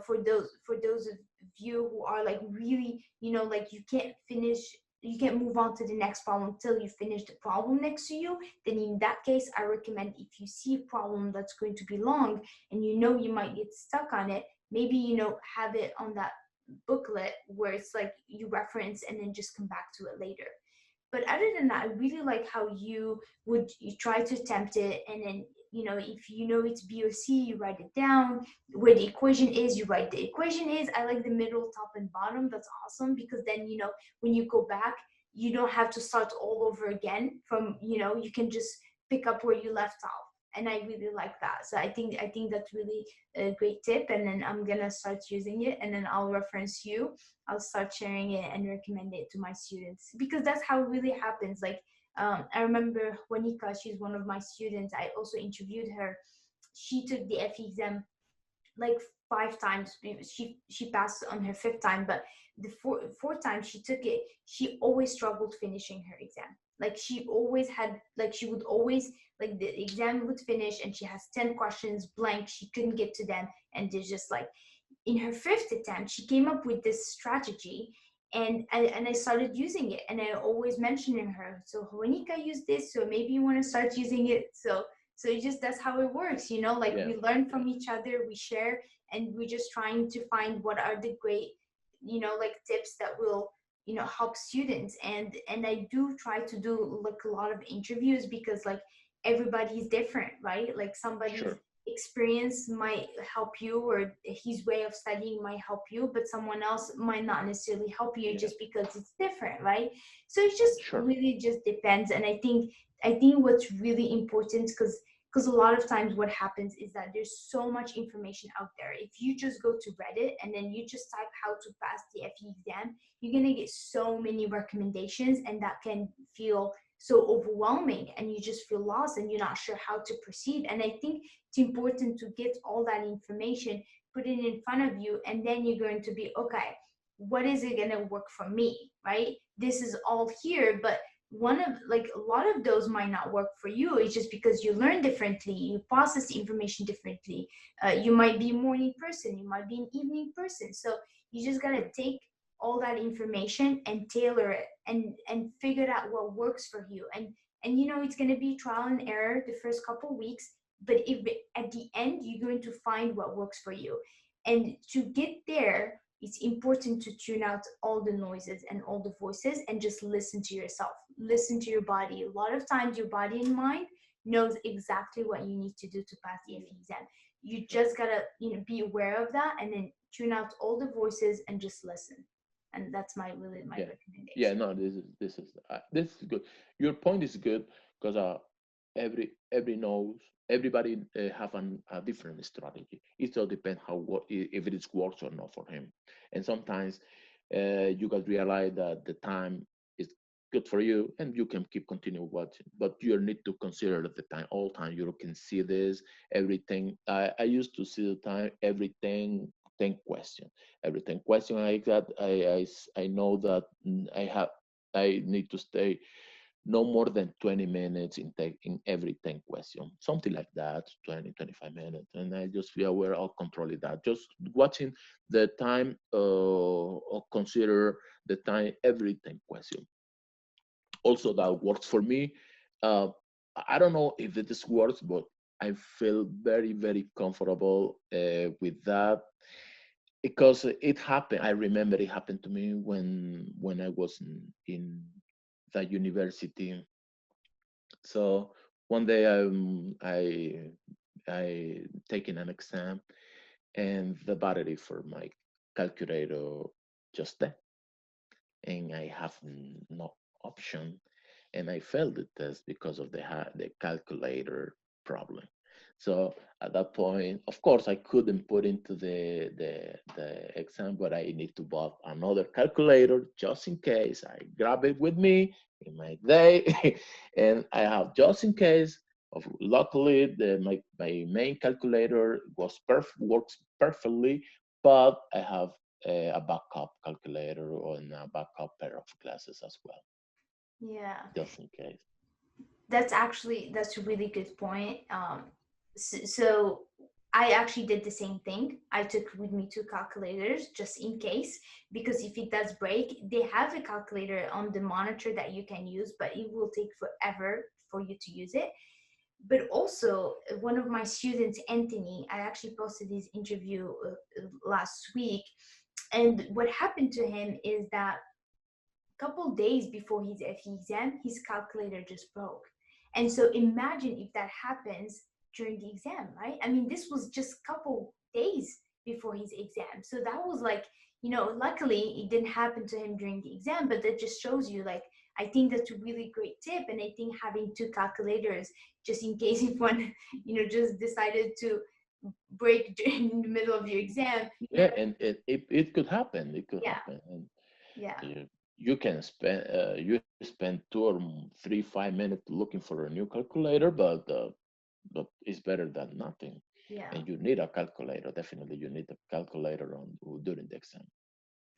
for those of you who are like really, like you can't finish, you can't move on to the next problem until you finish the problem next to you, then in that case I recommend, if you see a problem that's going to be long and you might get stuck on it, maybe have it on that booklet where it's like you reference and then just come back to it later. But other than that, I really like how you try to attempt it, and then you know, if you know it's B or C, you write it down. Where the equation is, you write the equation is. I like the middle, top, and bottom. That's awesome, because then, you know, when you go back, you don't have to start all over again from, you know, you can just pick up where you left off. And I really like that. So I think that's really a great tip. And then I'm gonna start using it, and then I'll reference you. I'll start sharing it and recommend it to my students, because that's how it really happens. Like, I remember Juanica, she's one of my students. I also interviewed her. She took the FE exam like 5 times. She passed on her fifth time, but the fourth time she took it, she always struggled finishing her exam. Like, she always had, like, she would always, like, the exam would finish and she has 10 questions blank, she couldn't get to them, and there's just like, in her fifth attempt, she came up with this strategy, and I started using it, and I always mentioning her. So Juanica used this, so maybe you want to start using it. So it just, that's how it works, you know. Like, Yeah, we learn from each other, we share, and we're just trying to find what are the great, you know, like, tips that will, you know, help students. And I do try to do like a lot of interviews, because like, everybody's different, right? Like, somebody's sure. experience might help you, or his way of studying might help you, but someone else might not necessarily help you, Yeah, just because it's different, right? So it just sure. really just depends. And I think what's really important, because a lot of times what happens is that there's so much information out there. If you just go to Reddit and then you just type how to pass the FE exam, you're going to get so many recommendations, and that can feel so overwhelming, and you just feel lost and you're not sure how to proceed. And I think it's important to get all that information, put it in front of you, and then you're going to be, okay, what is it going to work for me, right? This is all here, but one of, like, a lot of those might not work for you. It's just because you learn differently, you process the information differently. You might be a morning person, you might be an evening person. So you just got to take all that information and tailor it, and figure out what works for you. And you know, it's going to be trial and error the first couple weeks, but if at the end you're going to find what works for you. And to get there, it's important to tune out all the noises and all the voices, and just listen to yourself, listen to your body. A lot of times your body and mind knows exactly what you need to do to pass the FE exam. You just gotta, you know, be aware of that, and then tune out all the voices and just listen. And that's my really my Yeah, yeah. recommendation. No, this is good. Your point is good because every knows everybody have a different strategy. It all depends how if it is works or not for him. And sometimes you got realize that the time is good for you, and you can keep continue watching. But you need to consider the time all time. You can see this everything. I used to see the time everything 10 question every 10 question I got. I know that I need to stay no more than 20 minutes in every 10 question, something like that, 20 25 minutes, and I just feel aware of controlling that, just watching the time or consider the time every 10 question. Also that works for me. uh, I don't know if it is works, but I feel very comfortable with that because it happened. I remember it happened to me when I was in the university. So one day I taken an exam, and the battery for my calculator just dead, and I have no option, and I failed the test because of the calculator problem. So at that point, of course, I couldn't put into the exam, but I need to buy another calculator just in case. I grab it with me in my day, and I have just in case. Of luckily, my main calculator works perfectly, but I have a backup calculator and a backup pair of glasses as well, Yeah, just in case. that's a really good point. So I actually did the same thing. I took with me two calculators just in case, because if it does break, they have a calculator on the monitor that you can use, but it will take forever for you to use it. But also, one of my students, Anthony, I actually posted his interview last week, and what happened to him is that couple days before his FE exam, his calculator just broke. And so imagine if that happens, during the exam, right? I mean, this was just a couple days before his exam. So that was like, luckily it didn't happen to him during the exam, but that just shows you, like, I think that's a really great tip. And I think having two calculators, just in case if one, just decided to break during the middle of your exam. Yeah, and it could happen. It could Yeah, happen, and yeah, you can spend 2 or 3, 5 minutes looking for a new calculator, but it's better than nothing. yeah. And you need a calculator. Definitely, you need a calculator on during the exam.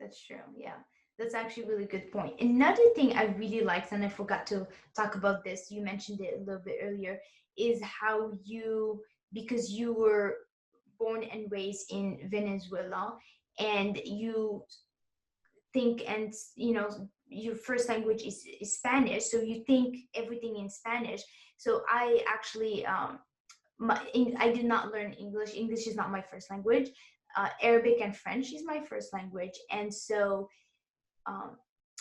That's true. Yeah. That's actually a really good point. Another thing I really liked, and I forgot to talk about this, you mentioned it a little bit earlier, is how you, because you were born and raised in Venezuela, and you think, and your first language is Spanish, so you think everything in Spanish. So I actually, I did not learn English. English is not my first language. Arabic and French is my first language, and so um,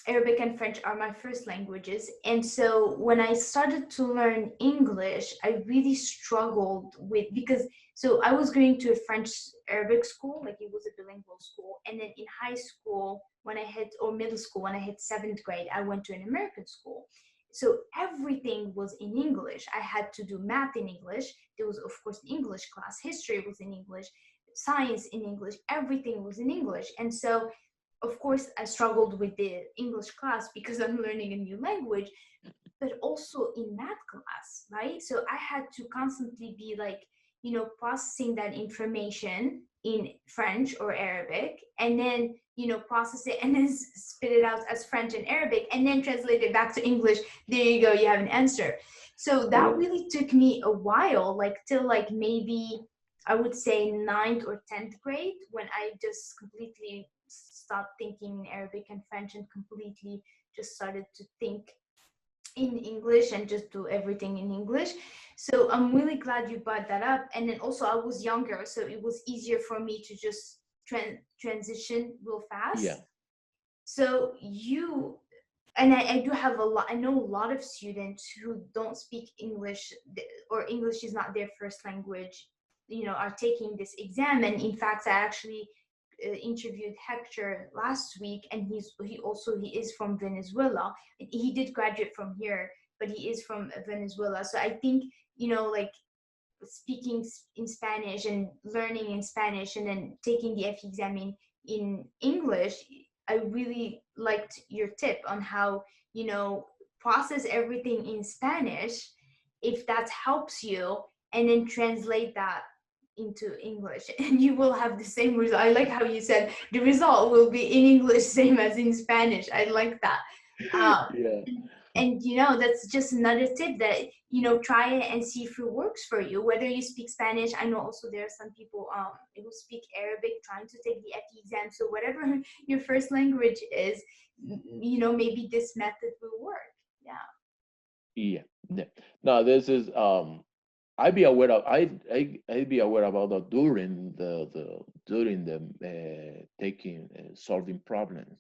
Arabic and French are my first languages. And so when I started to learn English, I really struggled with, because so I was going to a French Arabic school, like it was a bilingual school. And then in high school, when I hit, or middle school, when I hit seventh grade, I went to an American school. So everything was in English. I had to do math in English. There was, of course, an English class. History was in English. Science in English. Everything was in English. And so of course, I struggled with the English class because I'm learning a new language, but also in math class, right? So I had to constantly be like, processing that information in French or Arabic, and then, process it and then spit it out as French and Arabic, and then translate it back to English. There you go, you have an answer. So that Yeah, really took me a while, like till like maybe I would say ninth or 10th grade, when I just completely stopped thinking in Arabic and French and completely just started to think in English and just do everything in English. So I'm really glad you brought that up. And then also I was younger, so it was easier for me to just transition real yeah, fast. So you, and I do have a lot, I know a lot of students who don't speak English, or English is not their first language, are taking this exam. And in fact, I actually interviewed Hector last week, and he is from Venezuela. He did graduate from here, but he is from Venezuela. So I think, like speaking in Spanish and learning in Spanish and then taking the FE exam in English, I really liked your tip on how, process everything in Spanish, if that helps you, and then translate that into English, and you will have the same result. I like how you said the result will be in English, same as in Spanish. I like that. Uh, yeah, and that's just another tip that try it and see if it works for you, whether you speak Spanish. I know also there are some people who speak Arabic trying to take the FE exam, so whatever your first language is, maybe this method will work. Yeah. yeah, yeah. No, this is I'd be aware about that during the taking solving problems.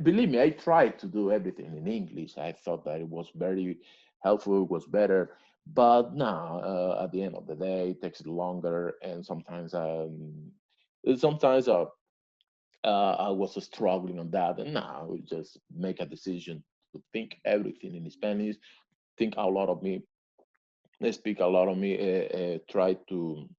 Believe me, I tried to do everything in English. I thought that it was very helpful, it was better. But now, at the end of the day, it takes longer, and sometimes I was struggling on that, and now I just make a decision to think everything in Spanish, think a lot of me, speak a lot of me, try to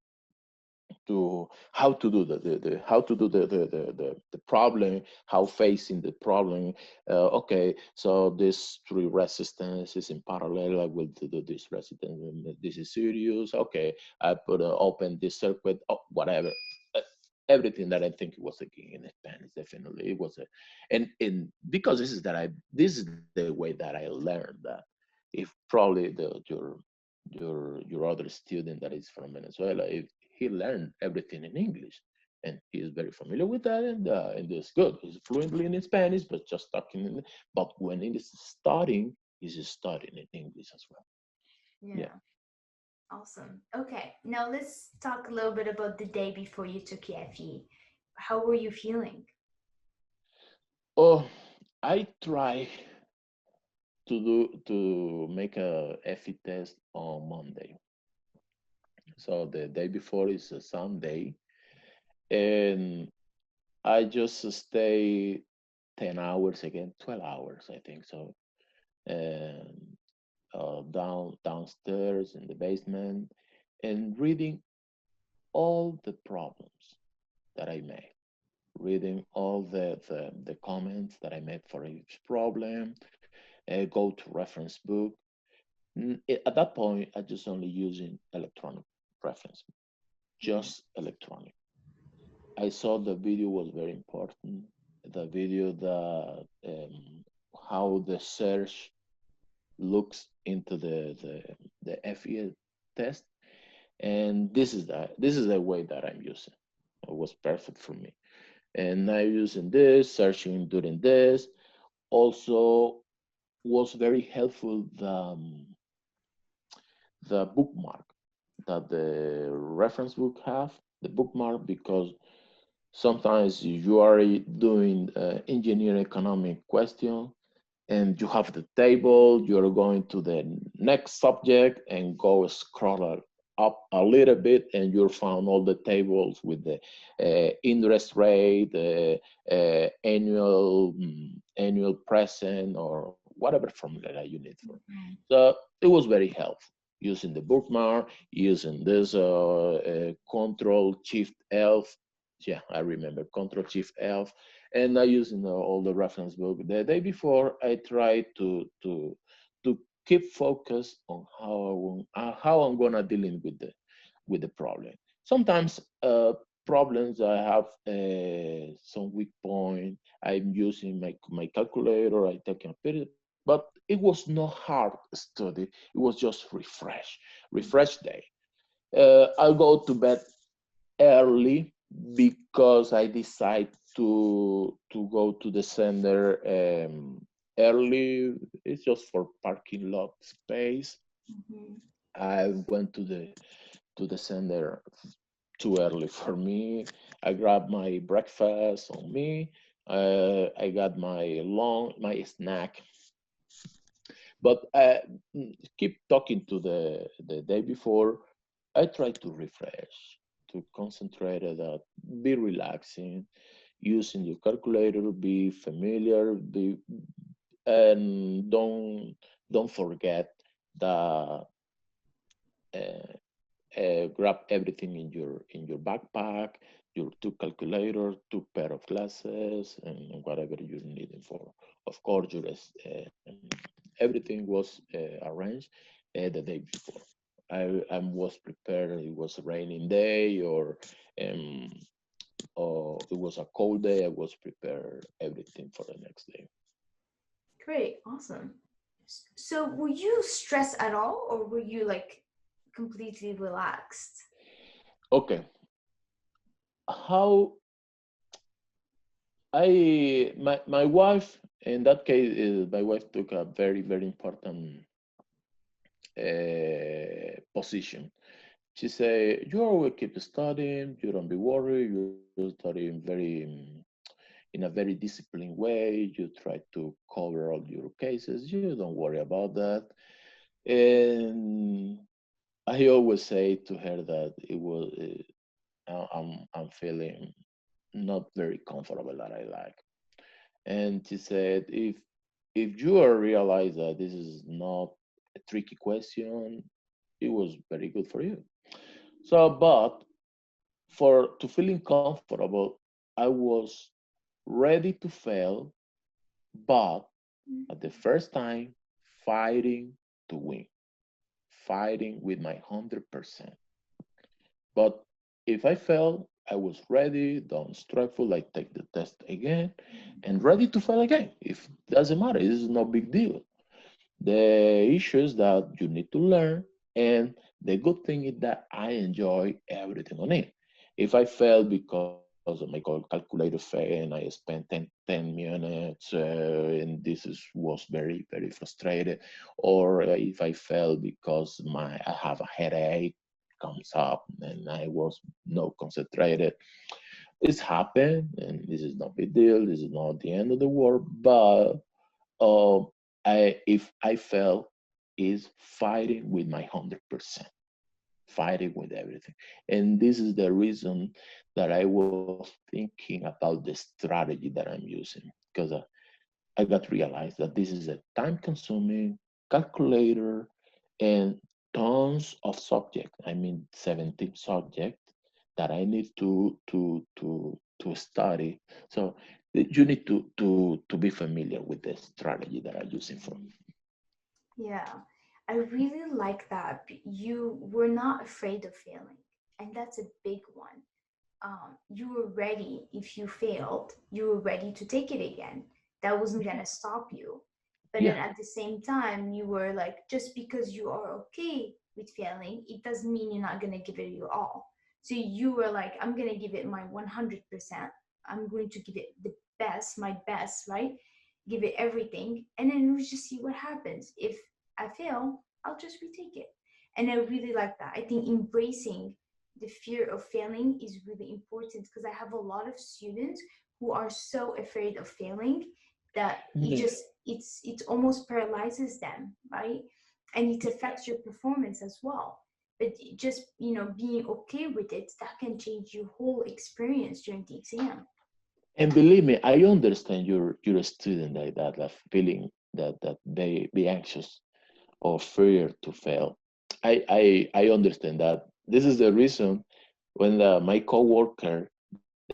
how to do the how to do the problem, how facing the problem. Okay, so this three resistances in parallel, I will do this resistance, and this is serious. Okay, I put open this circuit, whatever. Uh, Everything that I think it was thinking in Spanish, definitely it was a, and because this is the way that I learned that. If probably your other student that is from Venezuela, if he learned everything in English, and he is very familiar with that, and it's good. He's fluently in Spanish, but just talking. But when it is studying, he's studying in English as well. Yeah. Yeah. Awesome. Okay, now let's talk a little bit about the day before you took your FE. How were you feeling? Oh, I try to make a FE test on Monday. So the day before is a Sunday, and I just stay 10 hours again, 12 hours, I think so. And downstairs in the basement and reading all the problems that I made, reading all the comments that I made for each problem, go to reference book. At that point, I just only using electronic reference, just electronic. I saw the video was very important. The video that how the search looks into the FE test, and this is the way that I'm using. It was perfect for me, and I using this searching during this. Also, was very helpful the bookmark that the reference book have the bookmark because sometimes you are doing engineering economic question and you have the table, you're going to the next subject and go scroll up a little bit and you'll find all the tables with the interest rate, annual present or whatever formula that you need for. So it was very helpful using the bookmark, using this Control Shift F. Yeah, I remember Control Shift F, and I using all the reference book. The day before, I tried to keep focus on how I'm gonna dealing with the problem. Sometimes problems I have some weak point. I'm using my calculator. I take a period, but it was not hard study. It was just refresh day. I'll go to bed early because I decide to go to the center early. It's just for parking lot space. I went to the center too early for me. I grabbed my breakfast on me. I got my snack, but keep talking to the day before. I try to refresh, to concentrate that, be relaxing, using your calculator, be familiar, and don't forget that grab everything in your backpack, your two calculators, two pair of glasses, and whatever you're needing for. Of course, everything was arranged the day before. I was prepared. It was a raining day um, or it was a cold day. I was prepared everything for the next day. Great, awesome. So, were you stressed at all, or were you like completely relaxed? Okay, how my wife in that case my wife took a very important position. She said, "You always keep studying. You don't be worried. You're studying in a very disciplined way. You try to cover all your cases. You don't worry about that." And I always say to her that it was I'm feeling not very comfortable that I like. And she said, if you realize that this is not a tricky question, it was very good for you. So, but for to feeling comfortable, I was ready to fail, but at the first time, fighting to win, fighting with my 100%. But if I fail, I was ready, don't stressful, I take the test again, and ready to fail again. If doesn't matter, this is no big deal. The issue is that you need to learn, and the good thing is that I enjoy everything on it. If I fail because of my calculator failed and I spent 10 minutes and was very frustrated, or if I fail because I have a headache comes up and I was no concentrated, it's happened and this is no big deal. This is not the end of the world, but uh, if I fail, is fighting with my 100%, fighting with everything. And this is the reason that I was thinking about the strategy that I'm using, because I got realized that this is a time consuming calculator and tons of subject. I mean, 17 subject that I need to study. So you need to be familiar with the strategy that I'm using for. Yeah, I really like that. You were not afraid of failing, and that's a big one. You were ready. If you failed, you were ready to take it again. That wasn't going to stop you. But then Yeah. at the same time, you were like, just because you are okay with failing, it doesn't mean you're not going to give it your all. So you were like, I'm going to give it my 100%. I'm going to give it the best, my best, right? Give it everything. And then we just see what happens. If I fail, I'll just retake it. And I really like that. I think embracing the fear of failing is really important, because I have a lot of students who are so afraid of failing that Yeah. it almost paralyzes them, right? And it affects your performance as well. But just, being okay with it, that can change your whole experience during the exam. And believe me, I understand you're a student like that, that feeling that they be anxious or fear to fail. I understand that. This is the reason when my coworker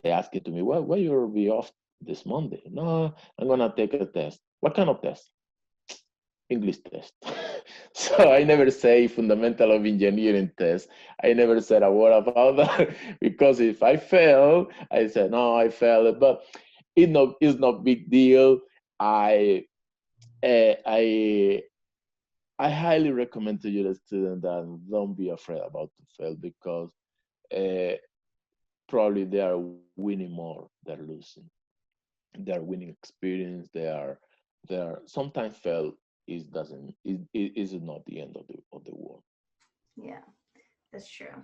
they asked it to me, why you'll be off this Monday? No, I'm gonna take a test. What kind of test? English test. So I never say fundamental of engineering test. I never said a word about that because if I fail, I said no, I failed. But it's not big deal. I uh, I I highly recommend to you, the student, that don't be afraid about to fail, because uh, probably they are winning more than losing. They are winning experience. They are sometimes fail is doesn't is not the end of the world. Yeah, that's true.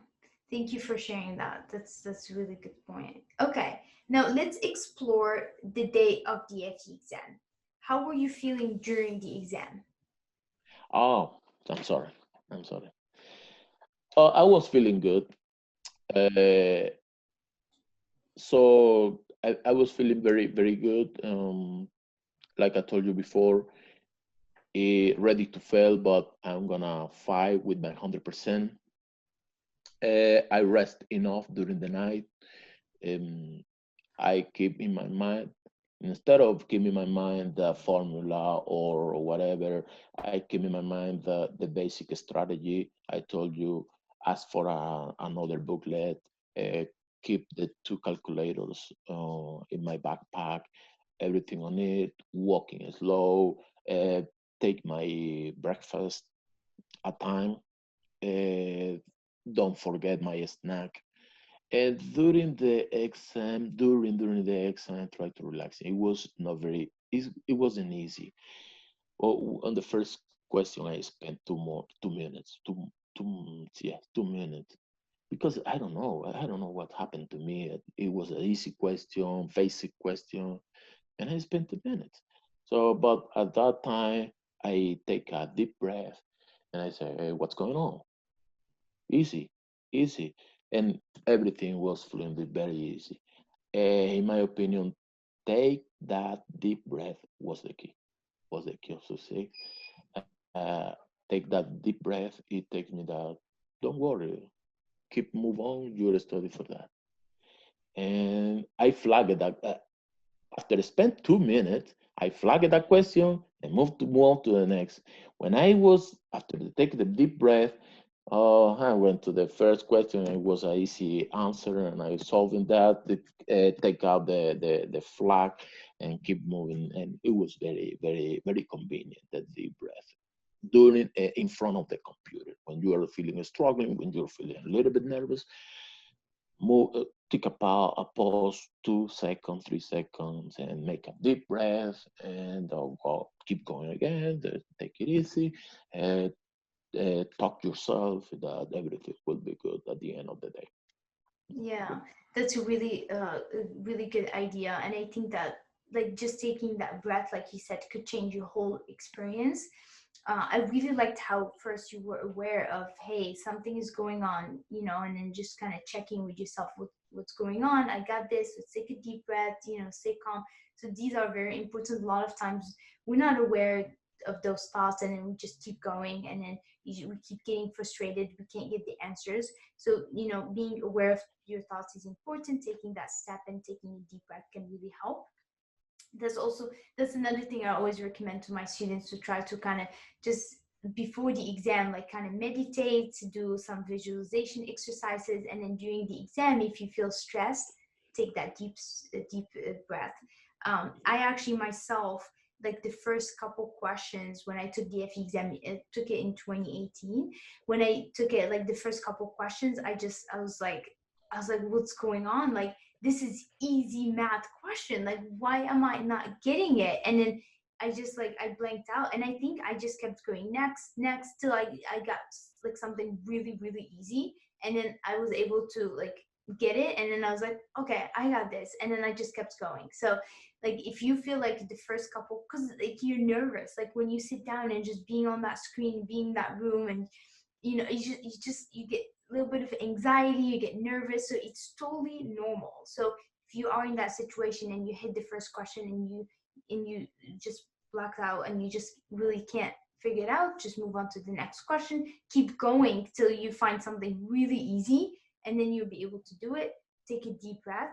Thank you for sharing that. That's a really good point. Okay, now let's explore the day of the FE exam. How were you feeling during the exam? Oh, I'm sorry. I'm sorry. I was feeling good. Uh, so I was feeling very good. Like I told you before, ready to fail, but I'm gonna fight with my 100%. I rest enough during the night. Um, I keep in my mind, instead of keeping in my mind the formula or whatever, I keep in my mind the basic strategy. I told you, ask for another booklet, uh, keep the two calculators in my backpack, everything on it, walking slow, take my breakfast at time, uh, don't forget my snack. And during the exam, I tried to relax. It was not very, it wasn't easy. Well, on the first question, I spent 2 minutes, yeah, 2 minutes, because I don't know what happened to me. It was an easy question, basic question, and I spent 2 minutes. So, but at that time, I take a deep breath, and I say, hey, what's going on? Easy, easy, and everything was fluently very easy. In my opinion, take that deep breath was the key of success. Uh, take that deep breath. It takes me that. Don't worry, keep move on. You're study for that. And I flagged that. After I spent 2 minutes, I flagged that question and move on to the next. When I was after the take the deep breath, I went to the first question. It was an easy answer, and I solving that. Take out the flag and keep moving, and it was very convenient. That deep breath doing it in front of the computer when you are feeling struggling, when you're feeling a little bit nervous. Move, take a pause, 2 seconds, 3 seconds, and make a deep breath, and keep going again. Take it easy, and talk yourself that everything will be good at the end of the day. Yeah, that's a really good idea, and I think that like just taking that breath, like you said, could change your whole experience. I really liked how first you were aware of, hey, something is going on, you know, and then just kind of checking with yourself what's going on. I got this. Let's take a deep breath, you know, stay calm. So these are very important. A lot of times we're not aware of those thoughts, and then we just keep going, and then we keep getting frustrated. We can't get the answers. So, you know, being aware of your thoughts is important. Taking that step and taking a deep breath can really help. That's another thing I always recommend to my students, to try to kind of just before the exam, like kind of meditate, do some visualization exercises, and then during the exam, if you feel stressed, take that deep breath. I actually myself, like the first couple questions when I took the FE exam, I took it in 2018. When I took it, like the first couple questions, I was like, what's going on? Like, this is easy math question. Like, why am I not getting it? And then I just like, I blanked out, and I think I just kept going next till I got like something really really easy, and then I was able to like get it, and then I was like, okay, I got this, and then I just kept going. So like, if you feel like the first couple, because like you're nervous, like when you sit down and just being on that screen, being in that room, and you know, you get a little bit of anxiety, you get nervous, so it's totally normal. So if you are in that situation and you hit the first question, and you just black out, and you just really can't figure it out, just move on to the next question. Keep going till you find something really easy, and then you'll be able to do it. Take a deep breath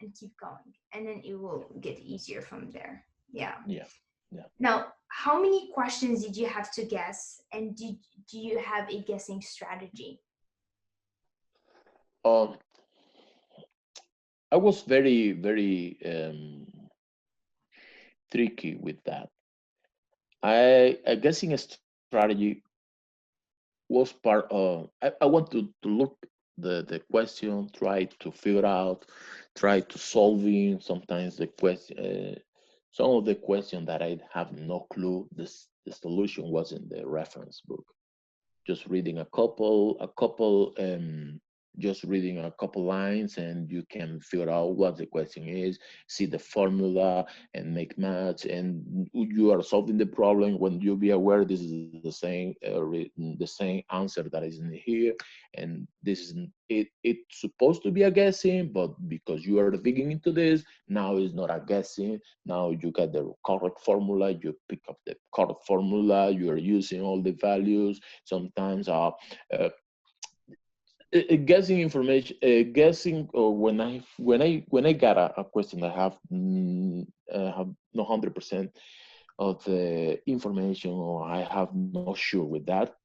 and keep going, and then it will get easier from there. Yeah. Yeah. Yeah. Now, how many questions did you have to guess, and do you have a guessing strategy? Um, I was very tricky with that. I guessing a strategy was part of. I want to look the question, try to figure out, try to solving. Sometimes the question, some of the question that I have no clue. The solution was in the reference book. Just reading just reading a couple lines, and you can figure out what the question is, see the formula, and make maths, and you are solving the problem when you be aware this is the same answer that is in here, and this is it's supposed to be a guessing, but because you are digging into this, now it's not a guessing. Now you get the correct formula, you pick up the correct formula, you are using all the values. Sometimes guessing information, guessing, or when I got a question, I have no 100% of the information, or I have no sure with that.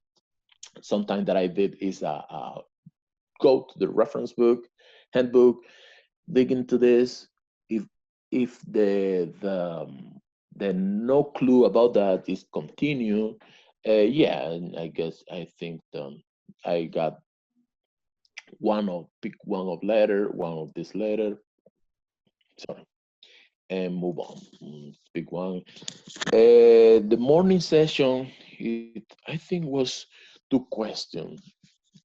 Sometimes that I did is go to the reference book, handbook, dig into this. If if the no clue about that is continue, yeah, and I think I got pick one of letter, one of this letter, sorry, and move on. Pick one. The morning session, I think was two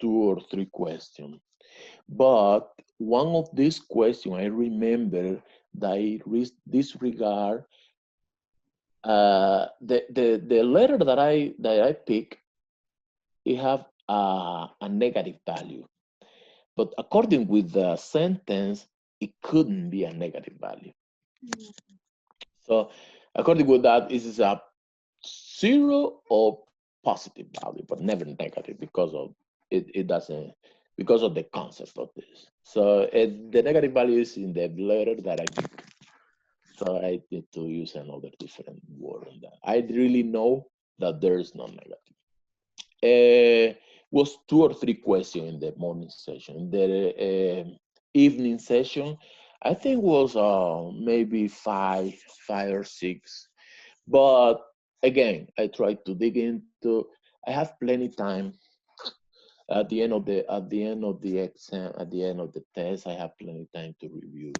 or three questions. But one of these questions, I remember that I disregard the letter that I pick. It have a negative value. But according with the sentence, it couldn't be a negative value. So according with that, this is a zero or positive value, but never negative because of it doesn't because of the concept of this. So the negative value is in the letter that I pick. So I need to use another different word on that. I really know that there is no negative. Was two or three questions in the morning session. The evening session, I think was maybe five or six. But again, I tried to dig into. I have plenty time at the end of the exam, at the end of the test. I have plenty time to review.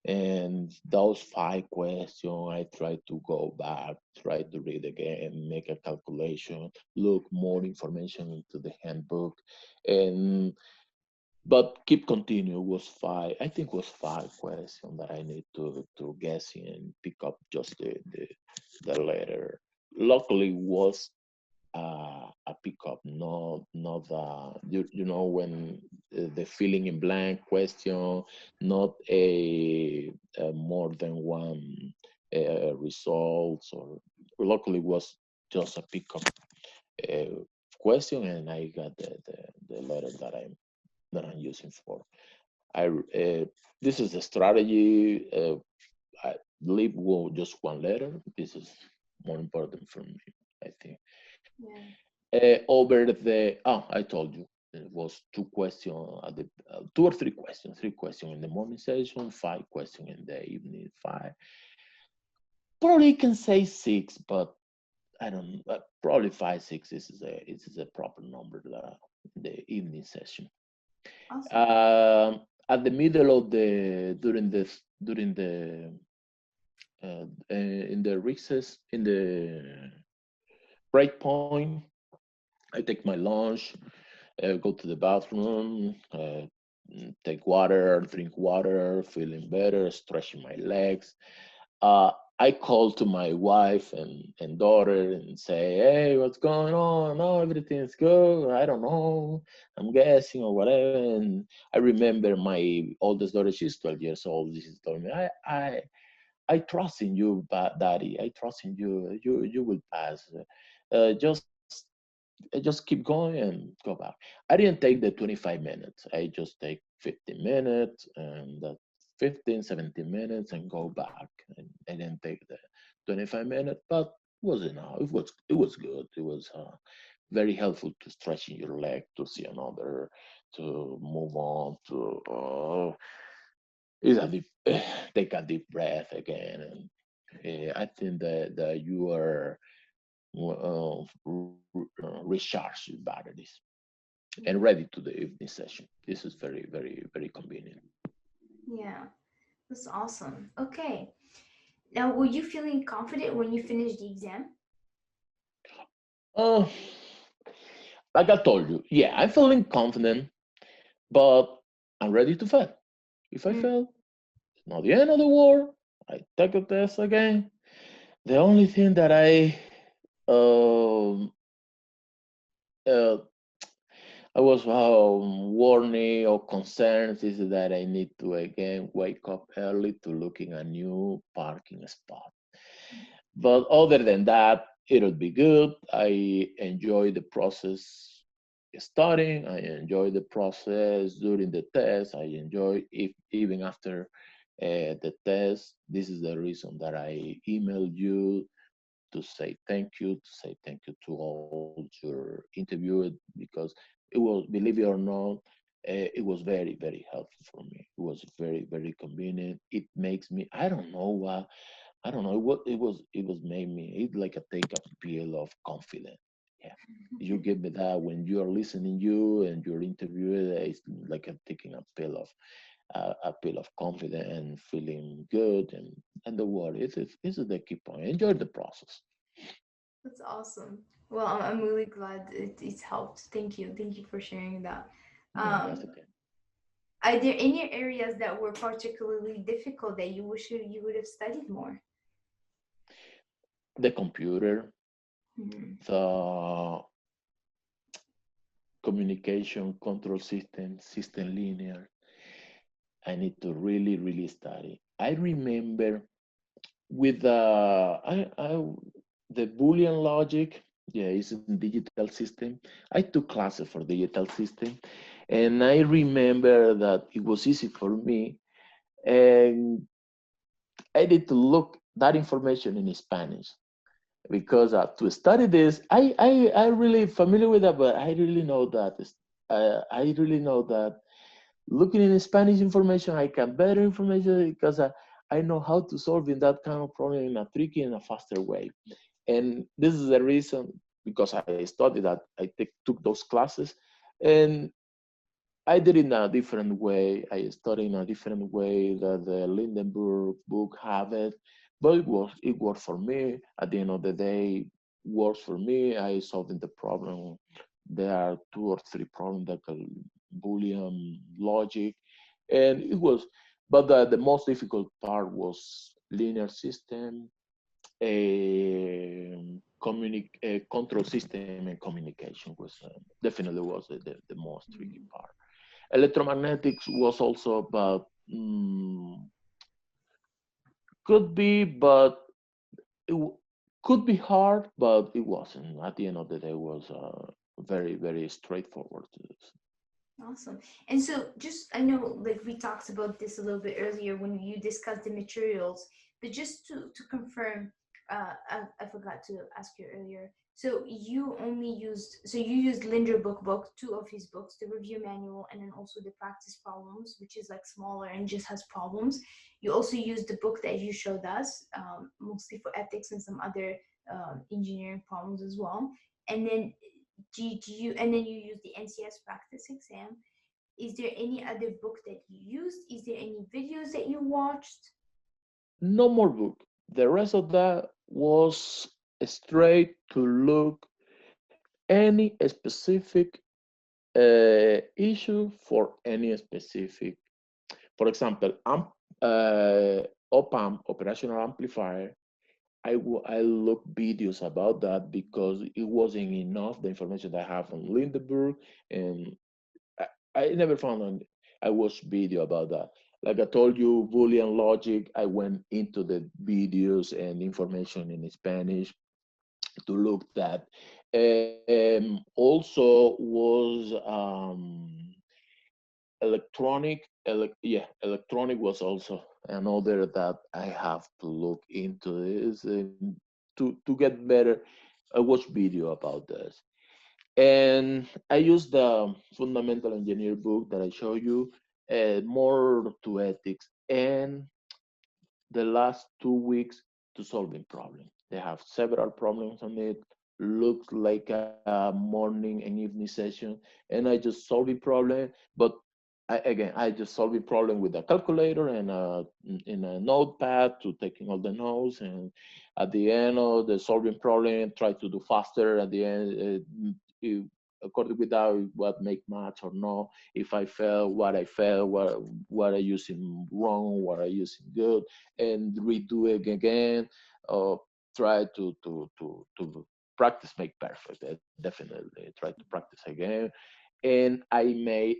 And those five questions, I try to go back, try to read again, make a calculation, look more information into the handbook, and but keep continue was five. I think was five questions that I need to guess and pick up just the letter. Luckily was a pickup, not you know when the filling in blank question, not a more than one results, or luckily was just a pickup uh, question, and I got the letter that I'm using for. I this is the strategy. I believe well, just one letter. This is more important for me, I think. Yeah. Over the I told you it was two questions at the two or three questions in the morning session, five questions in the evening, five. Probably can say six, but I don't. Probably five, six is a proper number in the evening session. Awesome. At the middle of the during the in the recess in the break point, I take my lunch, go to the bathroom, take water, drink water, feeling better, stretching my legs. I call to my wife and daughter and say, "Hey, what's going on? No, everything's good. I don't know. I'm guessing or whatever." And I remember my oldest daughter. She's 12 years old. She told me, I trust in you, Daddy. I trust in you. You will pass. Just just keep going and go back. I didn't take the 25 minutes. I just take 15 minutes and that 15, 17 minutes and go back. And I didn't take the 25 minutes, but it was enough. It was good. It was very helpful to stretching your leg, to see another, to move on, to is a deep, take a deep breath again. And I think that you are recharge your batteries and Yeah. ready to the evening session. This is very, very, very convenient. Yeah. That's awesome. Okay. Now, were you feeling confident when you finished the exam? Uh, like I told you, yeah, I'm feeling confident, but I'm ready to fail. If I Mm. fail, it's not the end of the world. I take a test again. The only thing that um, uh, I was warning or concerned is that I need to again wake up early to looking a new parking spot. But other than that, it'll be good. I enjoy the process studying. I enjoy the process during the test. I enjoy if even after the test. This is the reason that I emailed you to say thank you to all your interviewed because it was, believe it or not, it was very, very helpful for me. It was very, very convenient. It makes me, I don't know what it was made me it like a take a pill of confidence. Yeah. You give me that when you are listening you and you're interviewed, it's like a taking a pill of confidence and feeling good and the word is the key point. Enjoy the process. That's awesome. Well, I'm really glad it's helped. Thank you. Thank you for sharing that. No, that's Um, okay. are there any areas that were particularly difficult that you wish you would have studied more? The computer, Hmm. the communication control system, system linear. I need to really, really study. I remember with the Boolean logic, yeah, it's a digital system. I took classes for digital system, and I remember that it was easy for me, and I need to look that information in Spanish because to study this, I really familiar with that, but I really know that I really know that looking in Spanish information, I can better information because I know how to solve in that kind of problem in a tricky and a faster way. And this is the reason because I studied that I took those classes, and I did it in a different way. I studied in a different way that the Lindenberg book have it, but it worked for me. At the end of the day, works for me. I solving the problem. There are two or three problems that can Boolean logic, and it was. But the most difficult part was linear system, a control system, and communication was definitely was the most tricky part. Electromagnetics was also, but could be, but it could be hard, but it wasn't. At the end of the day, it was very, very straightforward to this. Awesome. And so, just I know, like we talked about this a little bit earlier when you discussed the materials, but just to confirm, I forgot to ask you earlier. So you used Linder Book, two of his books, the review manual, and then also the practice problems, which is like smaller and just has problems. You also used the book that you showed us, mostly for ethics and some other engineering problems as well. And then and then you use the NCS practice exam. Is there any other book that you used? Is there any videos that you watched? No more book. The rest of that was straight to look any specific issue for any specific. For example, op-amp, operational amplifier. I looked videos about that because it wasn't enough the information that I have on Lindenberg, and I, I never found I watched video about that. Like I told you, Boolean logic. I went into the videos and information in Spanish to look that. Also was electronic was also another that I have to look into this and to get better. I watch video about this, and I use the fundamental engineer book that I show you, more to ethics, and the last 2 weeks to solving problems. They have several problems on it. Looks like a morning and evening session, and I just solving problem. But I just solving problem with a calculator and in a notepad to taking all the notes. And at the end of the solving problem, try to do faster. At the end, you, according with that, what make match or no. If I fail, what I fail, what I using wrong, what I using good, and redo it again. Uh, Try to practice make perfect. Definitely try to practice again. And I made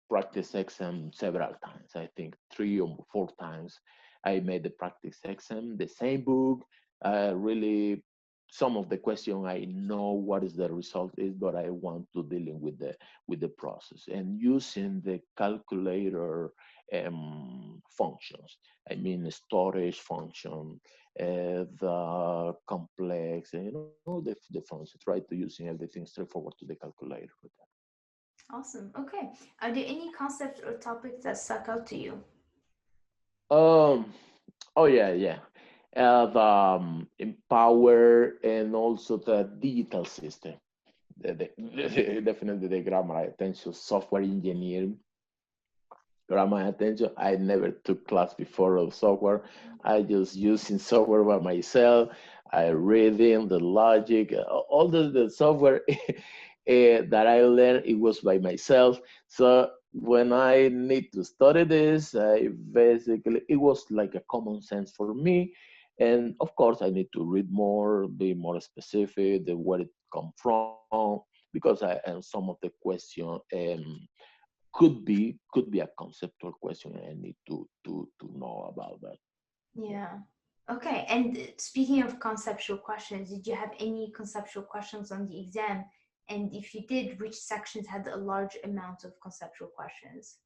practice exam several times. I think 3 or 4 times. I made the practice exam, the same book. Really, some of the question I know what is the result is, but I want to dealing with the process and using the calculator functions. I mean, storage function, the complex, and the function. Try to using everything straightforward to the calculator with that. Awesome. Okay. Are there any concepts or topics that stuck out to you? Um. Oh yeah, yeah. The empower and also the digital system. Definitely the grammar attention, software engineering, grammar attention. I never took class before of software. I just using software by myself. I reading the logic, all the software that I learned. It was by myself. So when I need to study this, I basically it was like a common sense for me. And of course, I need to read more, be more specific, the where it come from, because I and some of the question could be a conceptual question, and I need to know about that. Yeah. Okay. And speaking of conceptual questions, did you have any conceptual questions on the exam? And if you did, which sections had a large amount of conceptual questions?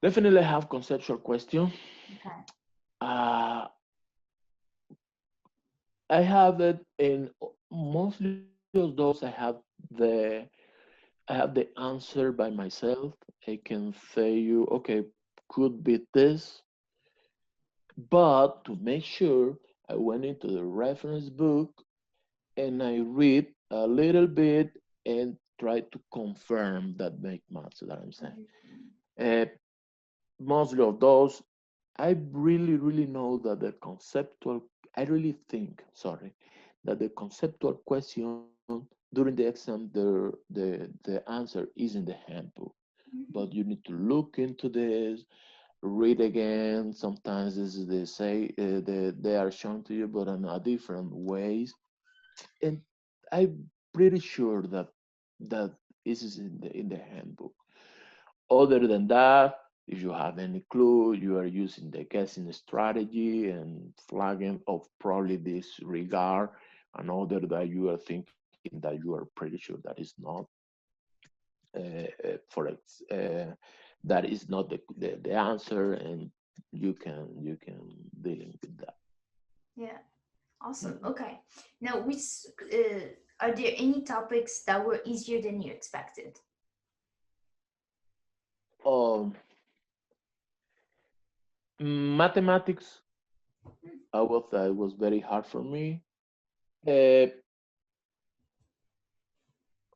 Definitely have conceptual question. Okay. Uh, I have it in mostly of those. The I have the answer by myself. I can say you okay, could be this, but to make sure, I went into the reference book and I read a little bit and try to confirm that make match that I'm saying. Mhm. Uh, Mostly of those, I really know that the conceptual, I really think, sorry, that the conceptual question during the exam, the answer is in the handbook, Mhm. but you need to look into this, read again. Sometimes this is they say they are shown to you, but in a different ways. And I'm pretty sure that that this is in the handbook. Other than that, if you have any clue, you are using the guessing strategy and flagging of probably disregard and other that you are thinking that you are pretty sure that is not for that is not the answer, and you can dealing with that. Yeah. Awesome. Mhm. Okay. Now, which are there any topics that were easier than you expected? Um, Mathematics, it was very hard for me. Uh,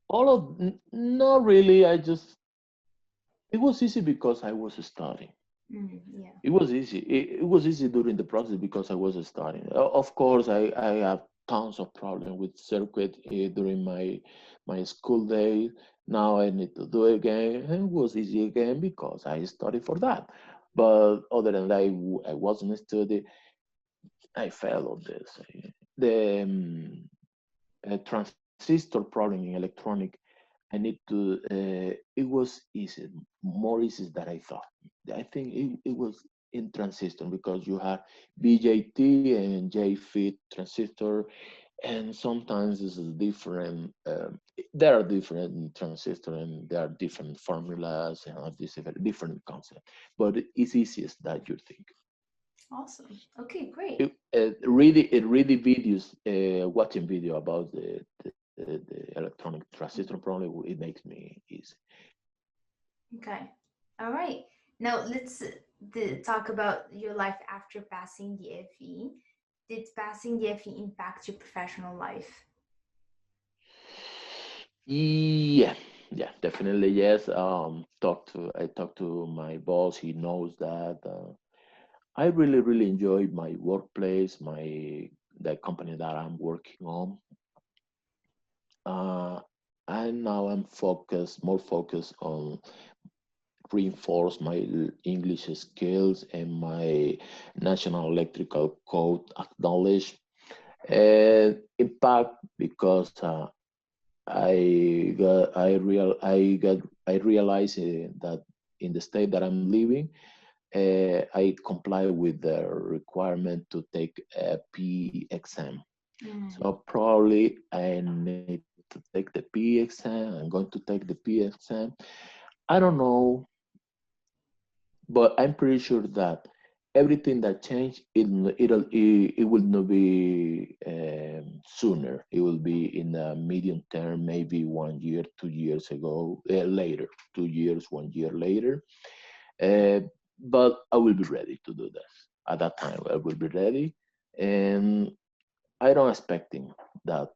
all of not really. It was easy because I was studying. Yeah. It was easy. It was easy during the process because I was studying. Of course, I have tons of problem with circuit during my school days. Now I need to do it again. And it was easy again because I studied for that. But other than that, I wasn't studying. I failed on this. The transistor problem in electronic, I need to. It was easy, more easy than I thought. I think it was in transistor because you have BJT and JFET transistor, and sometimes this is different. There are different transistor and there are different formulas and this different concept, but it's easiest that you think. Awesome. Okay, great. Really videos, watching video about the electronic transistor problem, it makes me easy. Okay. All right. Now let's talk about your life after passing the FE. Did passing the FE impact your professional life? Yeah, yeah, definitely yes. I talked to my boss. He knows that I really enjoy my workplace, the company that I'm working on. Uh, and now I'm more focused on reinforce my English skills and my national electrical code acknowledge and impact because I realize that in the state that I'm living, I comply with the requirement to take a P exam. Mm. So probably I need to take the P exam. I'm going to take the P exam. I don't know, but I'm pretty sure that everything that changed, it will not be sooner. It will be in the medium term, maybe 1 year, 2 years ago, later, 2 years, 1 year later. Uh, but I will be ready to do this. At that time, I will be ready, and I don't expecting that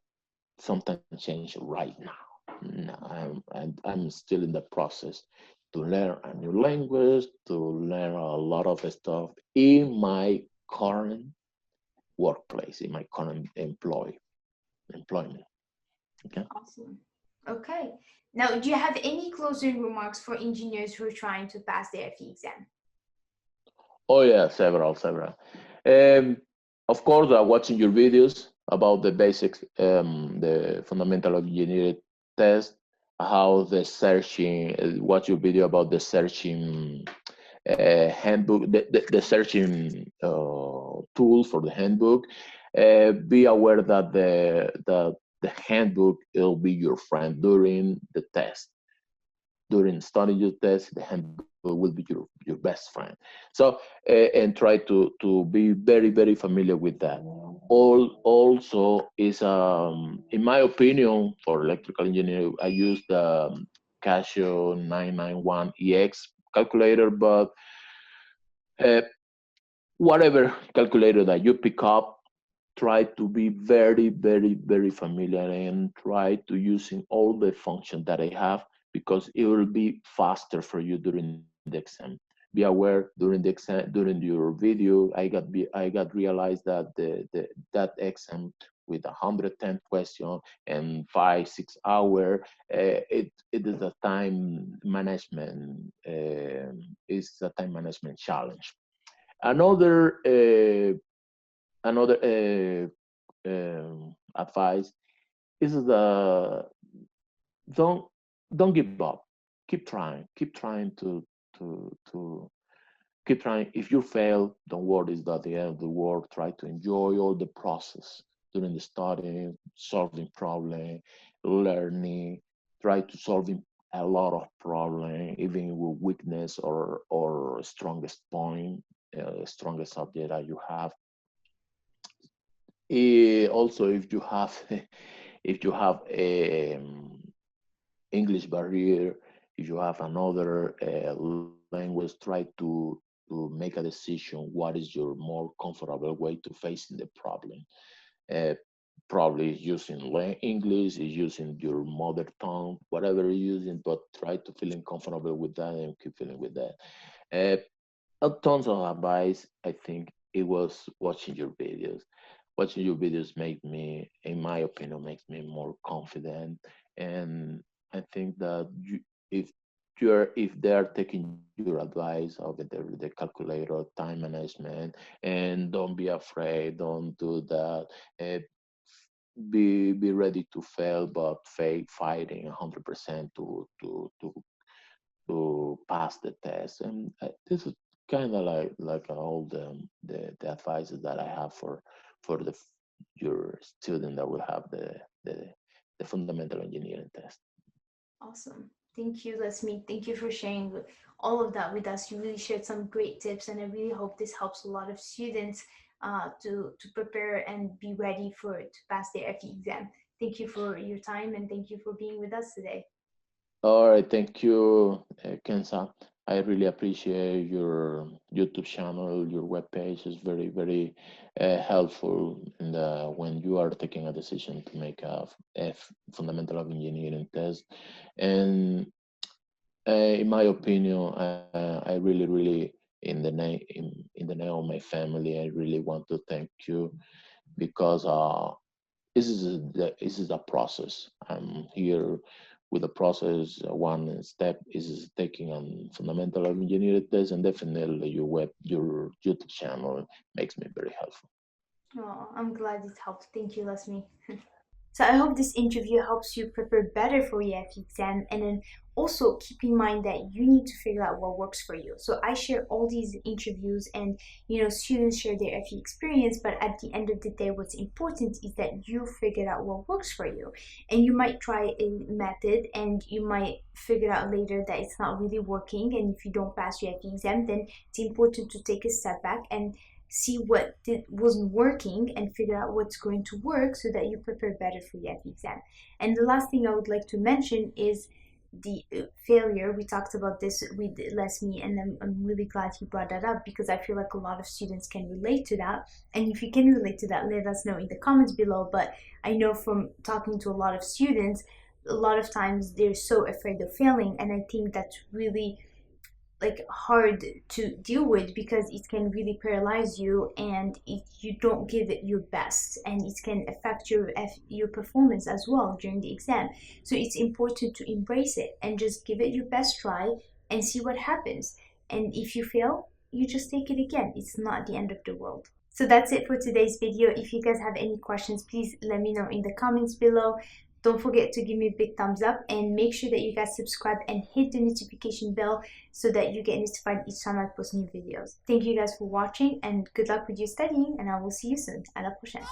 something change right now. No, I'm still in the process to learn a new language, to learn a lot of stuff in my current workplace, in my current employment. Okay. Awesome. Okay. Now, do you have any closing remarks for engineers who are trying to pass their FE exam? Oh yeah, several. Um, of course, watching your videos about the basics, the fundamental of engineering test, how the searching. Watch your video about the searching handbook, the searching tool for the handbook. Be aware that the handbook will be your friend during the test. During studying your test, the handbook will be your best friend. So and try to be very familiar with that. Also is in my opinion for electrical engineering, I use the Casio 991EX calculator, but uh, whatever calculator that you pick up, try to be very familiar and try to using all the function that I have because it will be faster for you during the exam. be aware during the exam, during your video. I got realized that that exam with 110 questions and 5 6 hour, it is a time management is a time management challenge. Another advice is the don't don't give up. Keep trying to keep trying. If you fail, don't worry, it's not the end of the world. Try to enjoy all the process during the study, solving problem, learning. Try to solving a lot of problem, even with weakness or strongest point, strongest subject that you have. Also, if you have if you have a English barrier, if you have another language, try to make a decision. What is your more comfortable way to facing the problem? Uh, Probably using English, is using your mother tongue, whatever you're using, but try to feeling comfortable with that and keep feeling with that. Tons of advice. I think it was watching your videos. Watching your videos make me, in my opinion, makes me more confident. And I think that if they are taking your advice of the calculator, time management, and don't be afraid, don't do that. Uh, be ready to fail, but fighting 100% to pass the test. And this is kind of like all the advices that I have for your student that will have the fundamental engineering test. Awesome. Thank you, Lesme. Thank you for sharing all of that with us. You really shared some great tips, and I really hope this helps a lot of students to prepare and be ready to pass their FE exam. Thank you for your time, and thank you for being with us today. All right, thank you, Kenza. I really appreciate your YouTube channel. Your webpage is very helpful in when you are taking a decision to make a fundamental of engineering test. And in my opinion, I really in the name of my family, I really want to thank you because this is a process. I'm here with the process. One step is taking on fundamental of engineering test, and definitely your YouTube channel makes me very helpful. Oh, I'm glad it helped. Thank you, Lesme. So I hope this interview helps you prepare better for your FE exam, and then also keep in mind that you need to figure out what works for you. So I share all these interviews and students share their FE experience, but at the end of the day what's important is that you figure out what works for you. And you might try a method and you might figure out later that it's not really working, and if you don't pass your FE exam, then it's important to take a step back and see what wasn't working and figure out what's going to work so that you prepare better for your FE exam. And the last thing I would like to mention is the failure. We talked about this with Lesme, and I'm really glad he brought that up because I feel like a lot of students can relate to that. And if you can relate to that, let us know in the comments below. But I know from talking to a lot of students, a lot of times they're so afraid of failing, and I think that's really hard to deal with because it can really paralyze you, and if you don't give it your best, and it can affect your performance as well during the exam. So it's important to embrace it and just give it your best try and see what happens. And if you fail, you just take it again. It's not the end of the world. So that's it for today's video. If you guys have any questions, please let me know in the comments below. Don't forget to give me a big thumbs up, and make sure that you guys subscribe and hit the notification bell so that you get notified each time I post new videos. Thank you guys for watching, and good luck with your studying, and I will see you soon. À la prochaine.